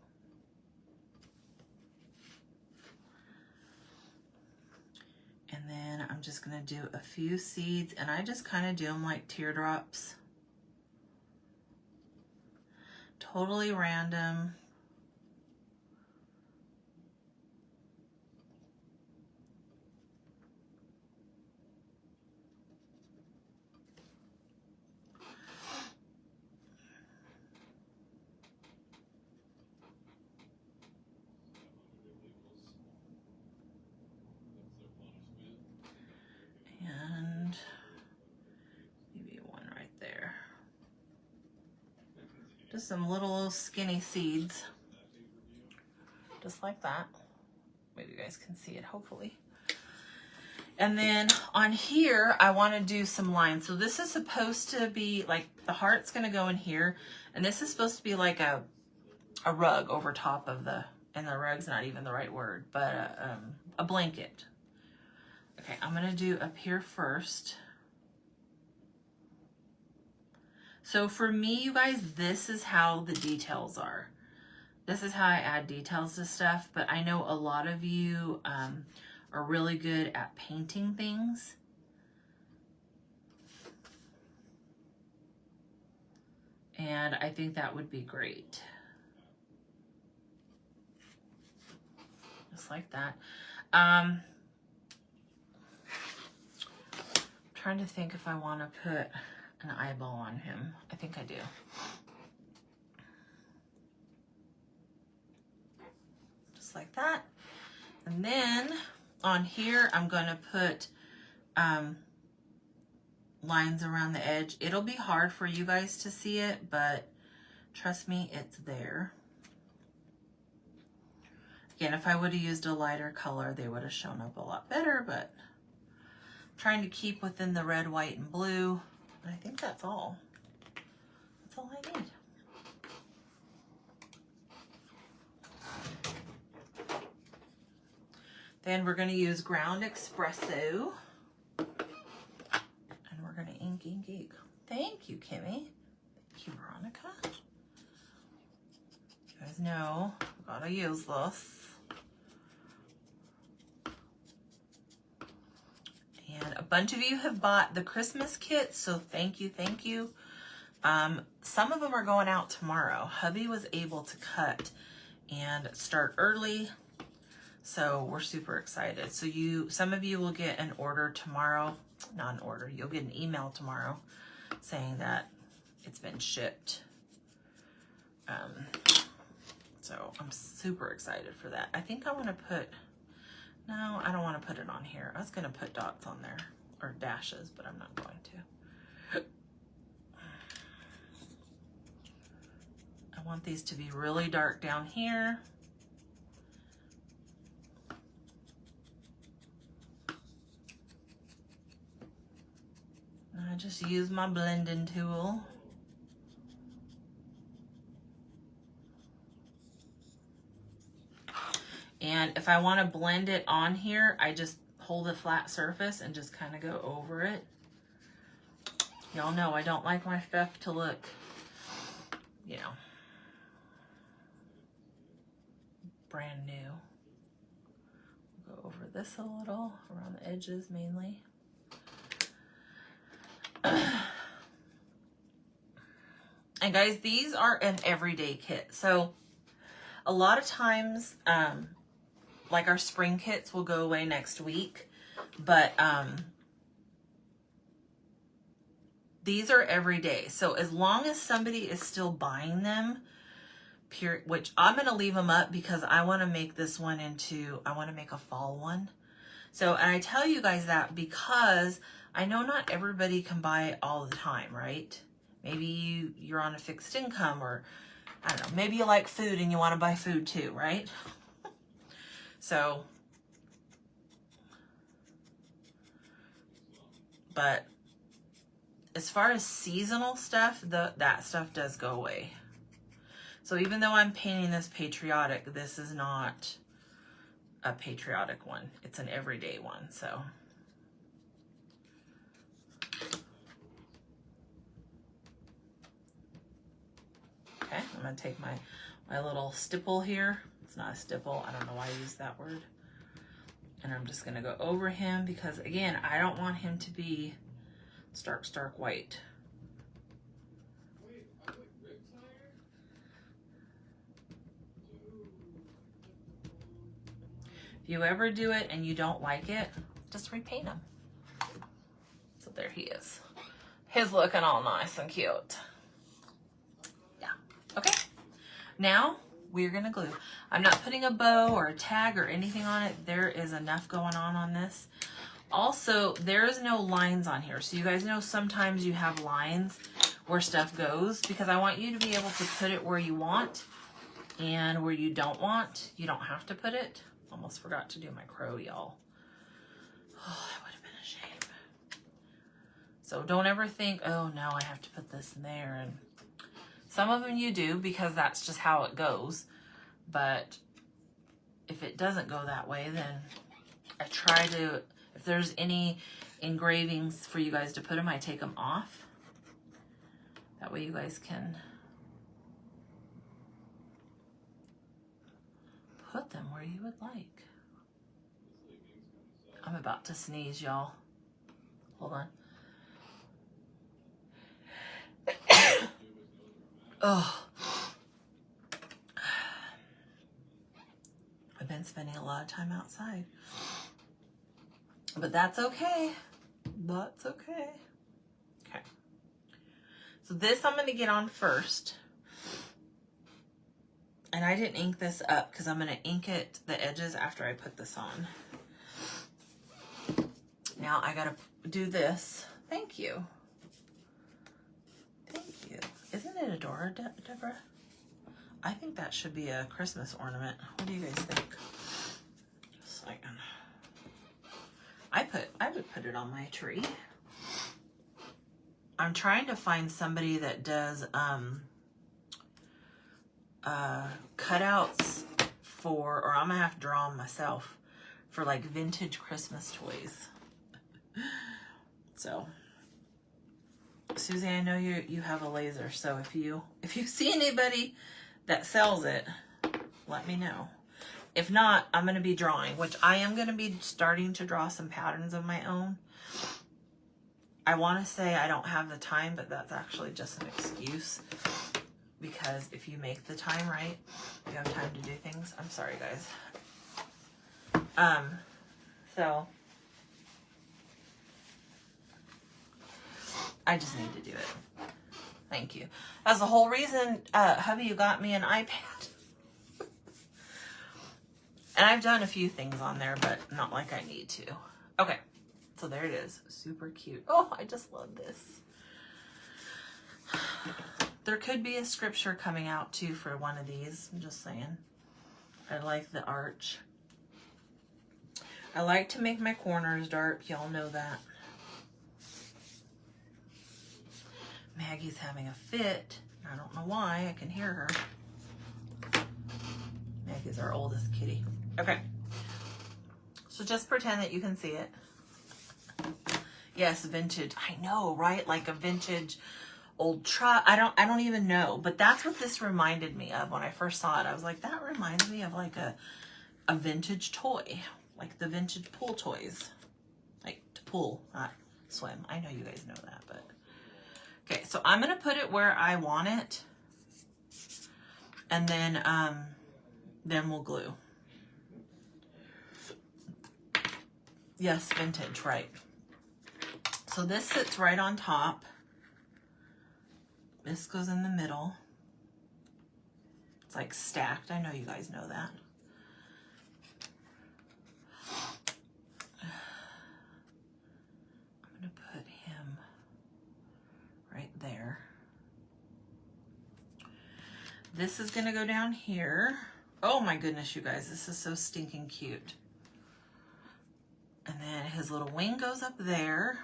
Speaker 1: And then I'm just going to do a few seeds, and I just kind of do them like teardrops. Totally random. And maybe one right there. Just some little skinny seeds. Just like that. Maybe you guys can see it, hopefully. And then on here, I want to do some lines. So this is supposed to be like, the heart's going to go in here. And this is supposed to be like a rug over top of the, and the rug's not even the right word, but a blanket. Okay, I'm gonna do up here first. So for me, you guys, this is how the details are. This is how I add details to stuff, but I know a lot of you are really good at painting things. And I think that would be great. Just like that. I'm trying to think if I want to put an eyeball on him. I think I do. Just like that. And then on here, I'm going to put lines around the edge. It'll be hard for you guys to see it, but trust me, it's there. Again, if I would have used a lighter color, they would have shown up a lot better, but I'm trying to keep within the red, white, and blue. And I think that's all. That's all I need. Then we're going to use ground espresso. And we're going to ink. Thank you, Kimmy. Thank you, Veronica. You guys know, I've got to use this. And a bunch of you have bought the Christmas kits, so thank you, thank you. Some of them are going out tomorrow. Hubby was able to cut and start early, so we're super excited. So some of you will get an order tomorrow. Not an order, you'll get an email tomorrow saying that it's been shipped. So I'm super excited for that. I think I want to put, no, I don't want to put it on here. I was going to put dots on there, or dashes, but I'm not going to. I want these to be really dark down here. And I just use my blending tool. And if I want to blend it on here, I just hold a flat surface and just kind of go over it. Y'all know I don't like my stuff to look, you know, brand new. Go over this a little, around the edges mainly. And guys, these are an everyday kit. So a lot of times, like our spring kits will go away next week, but these are every day. So as long as somebody is still buying them, which I'm going to leave them up because I want to make this one into, I want to make a fall one. So, and I tell you guys that because I know not everybody can buy it all the time, right? Maybe you're on a fixed income, or I don't know, maybe you like food and you want to buy food too, right? So, but as far as seasonal stuff, that stuff does go away. So even though I'm painting this patriotic, this is not a patriotic one. It's an everyday one, so. Okay, I'm gonna take my little stipple here. It's not a stipple, I don't know why I used that word. And I'm just gonna go over him because again, I don't want him to be stark white.
Speaker 2: Wait, I like rib tire?
Speaker 1: If you ever do it and you don't like it, just repaint him. So there he is. He's looking all nice and cute. Yeah, okay. Now we're gonna glue. I'm not putting a bow or a tag or anything on it. There is enough going on this. Also, there is no lines on here. So you guys know sometimes you have lines where stuff goes because I want you to be able to put it where you want, and where you don't want, you don't have to put it. Almost forgot to do my crow, y'all. Oh, that would have been a shame. So don't ever think, oh no, I have to put this in there. And some of them you do because that's just how it goes. But if it doesn't go that way, then I try to, if there's any engravings for you guys to put them, I take them off. That way you guys can put them where you would like. I'm about to sneeze, y'all. Hold on. Oh. I've been spending a lot of time outside. But that's okay. That's okay. Okay. So this I'm going to get on first. And I didn't ink this up because I'm going to ink it the edges after I put this on. Now I got to do this. Thank you. Thank you. Isn't it adorable, Deborah? I think that should be a Christmas ornament. What do you guys think? Just like, I would put it on my tree. I'm trying to find somebody that does cutouts for, or I'm gonna have to draw them myself for like vintage Christmas toys. So, Susie, I know you have a laser, so if you see anybody that sells it, let me know. If not, I'm going to be drawing, which I am going to be starting to draw some patterns of my own. I want to say I don't have the time, but that's actually just an excuse. Because if you make the time right, you have time to do things. I'm sorry, guys. So I just need to do it. Thank you. That's the whole reason, hubby, you got me an iPad. And I've done a few things on there, but not like I need to. Okay, so there it is. Super cute. Oh, I just love this. There could be a scripture coming out too for one of these. I'm just saying. I like the arch. I like to make my corners dark. Y'all know that. Maggie's having a fit. I don't know why. I can hear her. Maggie's our oldest kitty. Okay. So just pretend that you can see it. Yes, vintage. I know, right? Like a vintage old truck. I don't even know. But that's what this reminded me of when I first saw it. I was like, that reminds me of like a vintage toy. Like the vintage pool toys. Like to pool, not swim. I know you guys know that, but. Okay, so I'm going to put it where I want it. And then we'll glue. Yes, vintage, right. So this sits right on top. This goes in the middle. It's like stacked. I know you guys know that. I'm going to put him right there. This is going to go down here. Oh my goodness, you guys, this is so stinking cute. And then his little wing goes up there.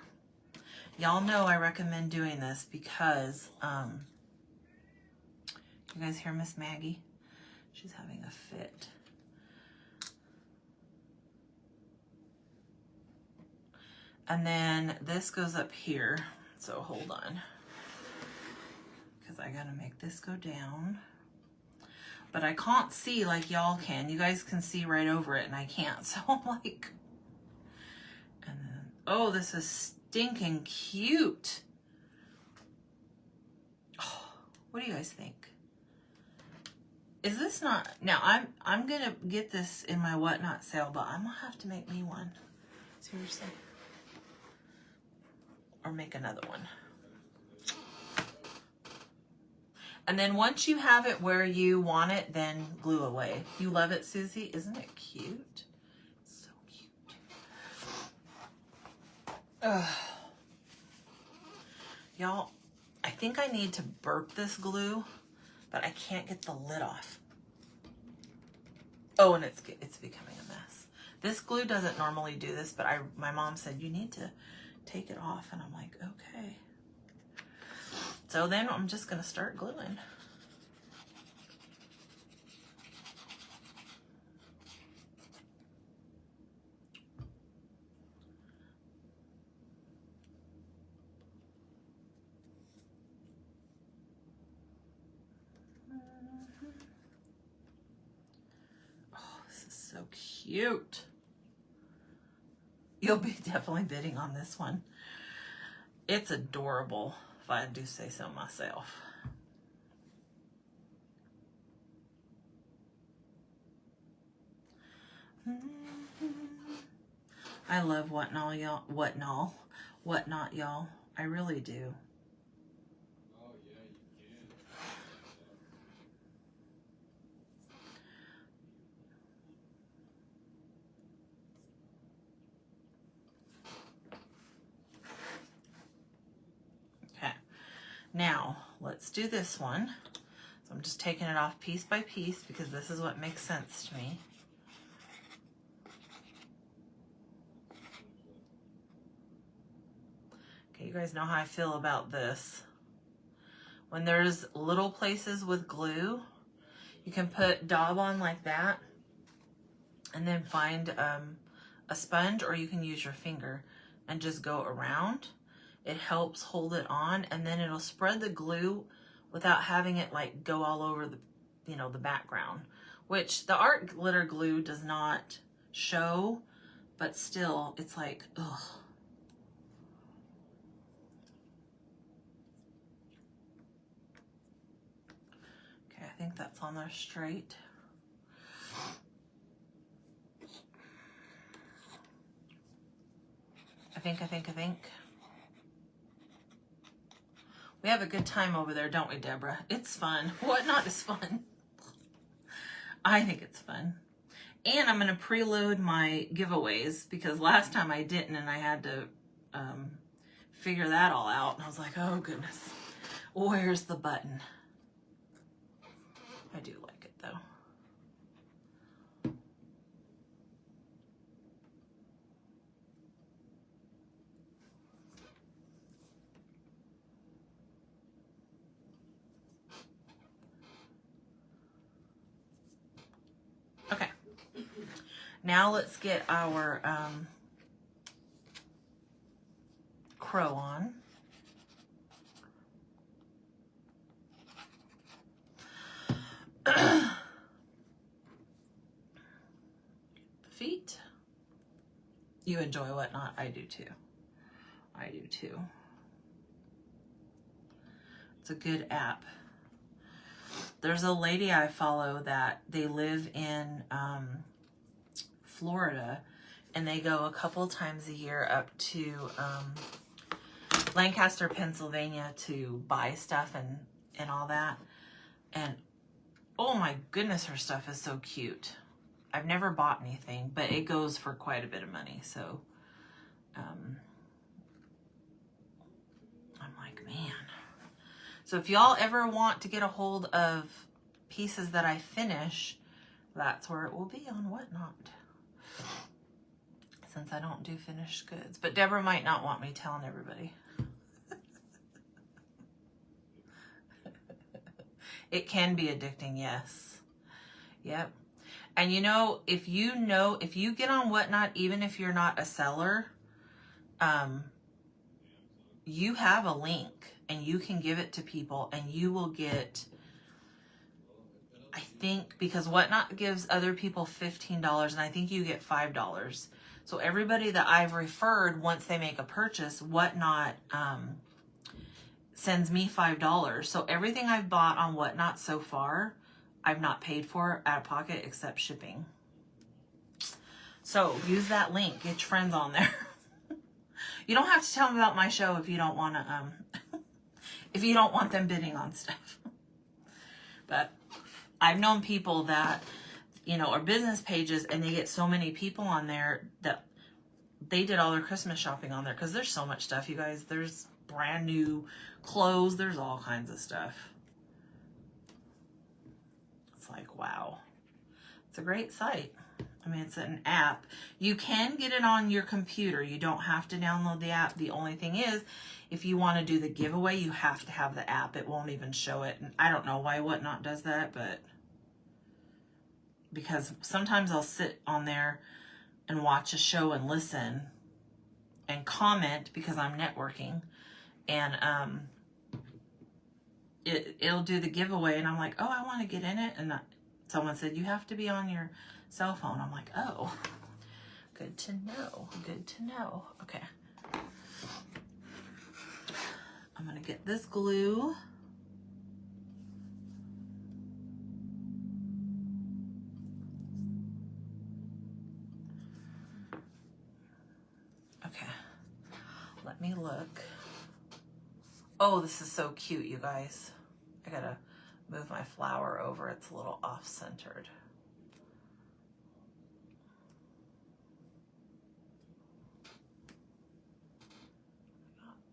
Speaker 1: Y'all know I recommend doing this because, you guys hear Miss Maggie? She's having a fit. And then this goes up here. So hold on. Because I gotta make this go down. But I can't see like y'all can. You guys can see right over it and I can't. So I'm like, and then, oh, this is stinking cute. Oh, what do you guys think? Is this not, now I'm gonna get this in my whatnot sale, but I'm gonna have to make me one. Seriously. Or make another one. And then once you have it where you want it, then glue away. You love it, Susie? Isn't it cute? It's so cute. Y'all, I think I need to burp this glue, but I can't get the lid off. Oh, and it's becoming a mess. This glue doesn't normally do this, but my mom said, you need to take it off. And I'm like, okay. So then I'm just going to start gluing. cute. You'll be definitely bidding on this one. It's adorable, if I do say so myself. I love Whatnot, y'all. Whatnot, y'all. I really do.
Speaker 2: Oh, yeah, you can.
Speaker 1: Okay. Now, let's do this one. So I'm just taking it off piece by piece because this is what makes sense to me. Okay, you guys know how I feel about this. When there's little places with glue, you can put daub on like that and then find a sponge, or you can use your finger and just go around. It helps hold it on, and then it'll spread the glue without having it like go all over the, you know, the background, which the art glitter glue does not show, but still it's like, ugh. Okay, I think that's on there straight. I think. We have a good time over there, don't we, Deborah? It's fun. Whatnot is fun. I think it's fun. And I'm going to preload my giveaways because last time I didn't, and I had to figure that all out. And I was like, oh, goodness. Where's the button? I do like it, though. Okay. Now let's get our crow on. The feet. You enjoy Whatnot. I do too. I do too. It's a good app. There's a lady I follow that they live in Florida, and they go a couple times a year up to Lancaster, Pennsylvania to buy stuff and all that. And oh my goodness, her stuff is so cute. I've never bought anything, but it goes for quite a bit of money. So I'm like, man. So if y'all ever want to get a hold of pieces that I finish, that's where it will be on Whatnot. Since I don't do finished goods. But Deborah might not want me telling everybody. It can be addicting, yes. Yep. And you know, if you get on Whatnot, even if you're not a seller, you have a link and you can give it to people and you will get, I think, because Whatnot gives other people $15 and I think you get $5. So everybody that I've referred, once they make a purchase, Whatnot sends me $5. So everything I've bought on Whatnot so far, I've not paid for out of pocket except shipping. So use that link. Get your friends on there. You don't have to tell them about my show if you don't want to, if you don't want them bidding on stuff. But I've known people that, you know, are business pages and they get so many people on there that they did all their Christmas shopping on there because there's so much stuff, you guys. There's brand new clothes. There's all kinds of stuff. It's like, wow. It's a great site. I mean, it's an app. You can get it on your computer. You don't have to download the app. The only thing is, if you want to do the giveaway, you have to have the app. It won't even show it. And I don't know why Whatnot does that, but because sometimes I'll sit on there and watch a show and listen and comment because I'm networking, and it'll do the giveaway and I'm like, oh, I want to get in it, and someone said you have to be on your cell phone. I'm like, oh, good to know. Good to know. Okay. I'm going to get this glue. Okay. Let me look. Oh, this is so cute, you guys. I gotta move my flower over. It's a little off-centered.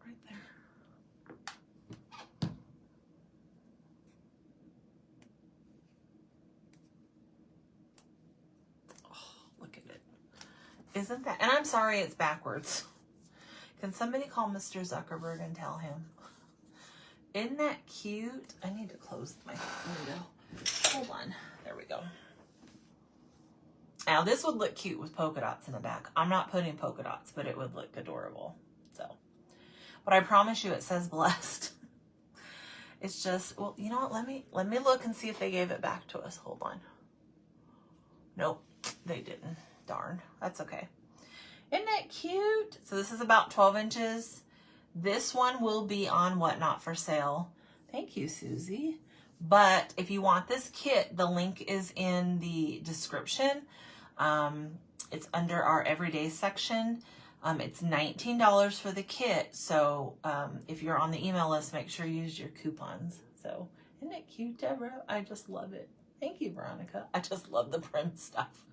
Speaker 1: Right there. Oh, look at it. Isn't that? And I'm sorry it's backwards. Can somebody call Mr. Zuckerberg and tell him? Isn't that cute? I need to close my window. Hold on. There we go. Now, this would look cute with polka dots in the back. I'm not putting polka dots, but it would look adorable. So, but I promise you it says blessed. It's just, well, you know what? Let me look and see if they gave it back to us. Hold on. Nope, they didn't. Darn. That's okay. Isn't that cute? So this is about 12 inches. This one will be on Whatnot for sale. Thank you, Susie. But if you want this kit, the link is in the description. It's under our everyday section. It's $19 for the kit. So if you're on the email list, make sure you use your coupons. So isn't it cute, Deborah? I just love it. Thank you, Veronica. I just love the prim stuff.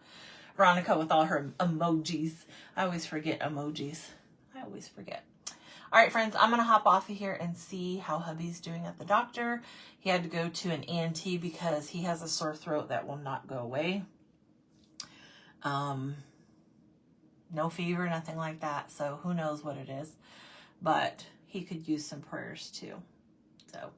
Speaker 1: Veronica with all her emojis. I always forget emojis. I always forget. All right, friends, I'm going to hop off of here and see how hubby's doing at the doctor. He had to go to an ENT because he has a sore throat that will not go away. No fever, nothing like that. So who knows what it is, but he could use some prayers too. So,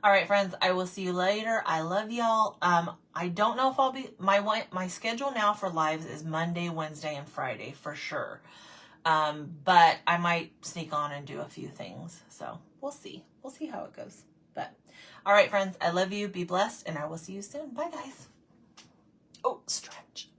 Speaker 1: all right, friends, I will see you later. I love y'all. I don't know if I'll be, my schedule now for lives is Monday, Wednesday, and Friday for sure. But I might sneak on and do a few things. So we'll see. We'll see how it goes. But all right, friends, I love you. Be blessed, and I will see you soon. Bye, guys. Oh, stretch.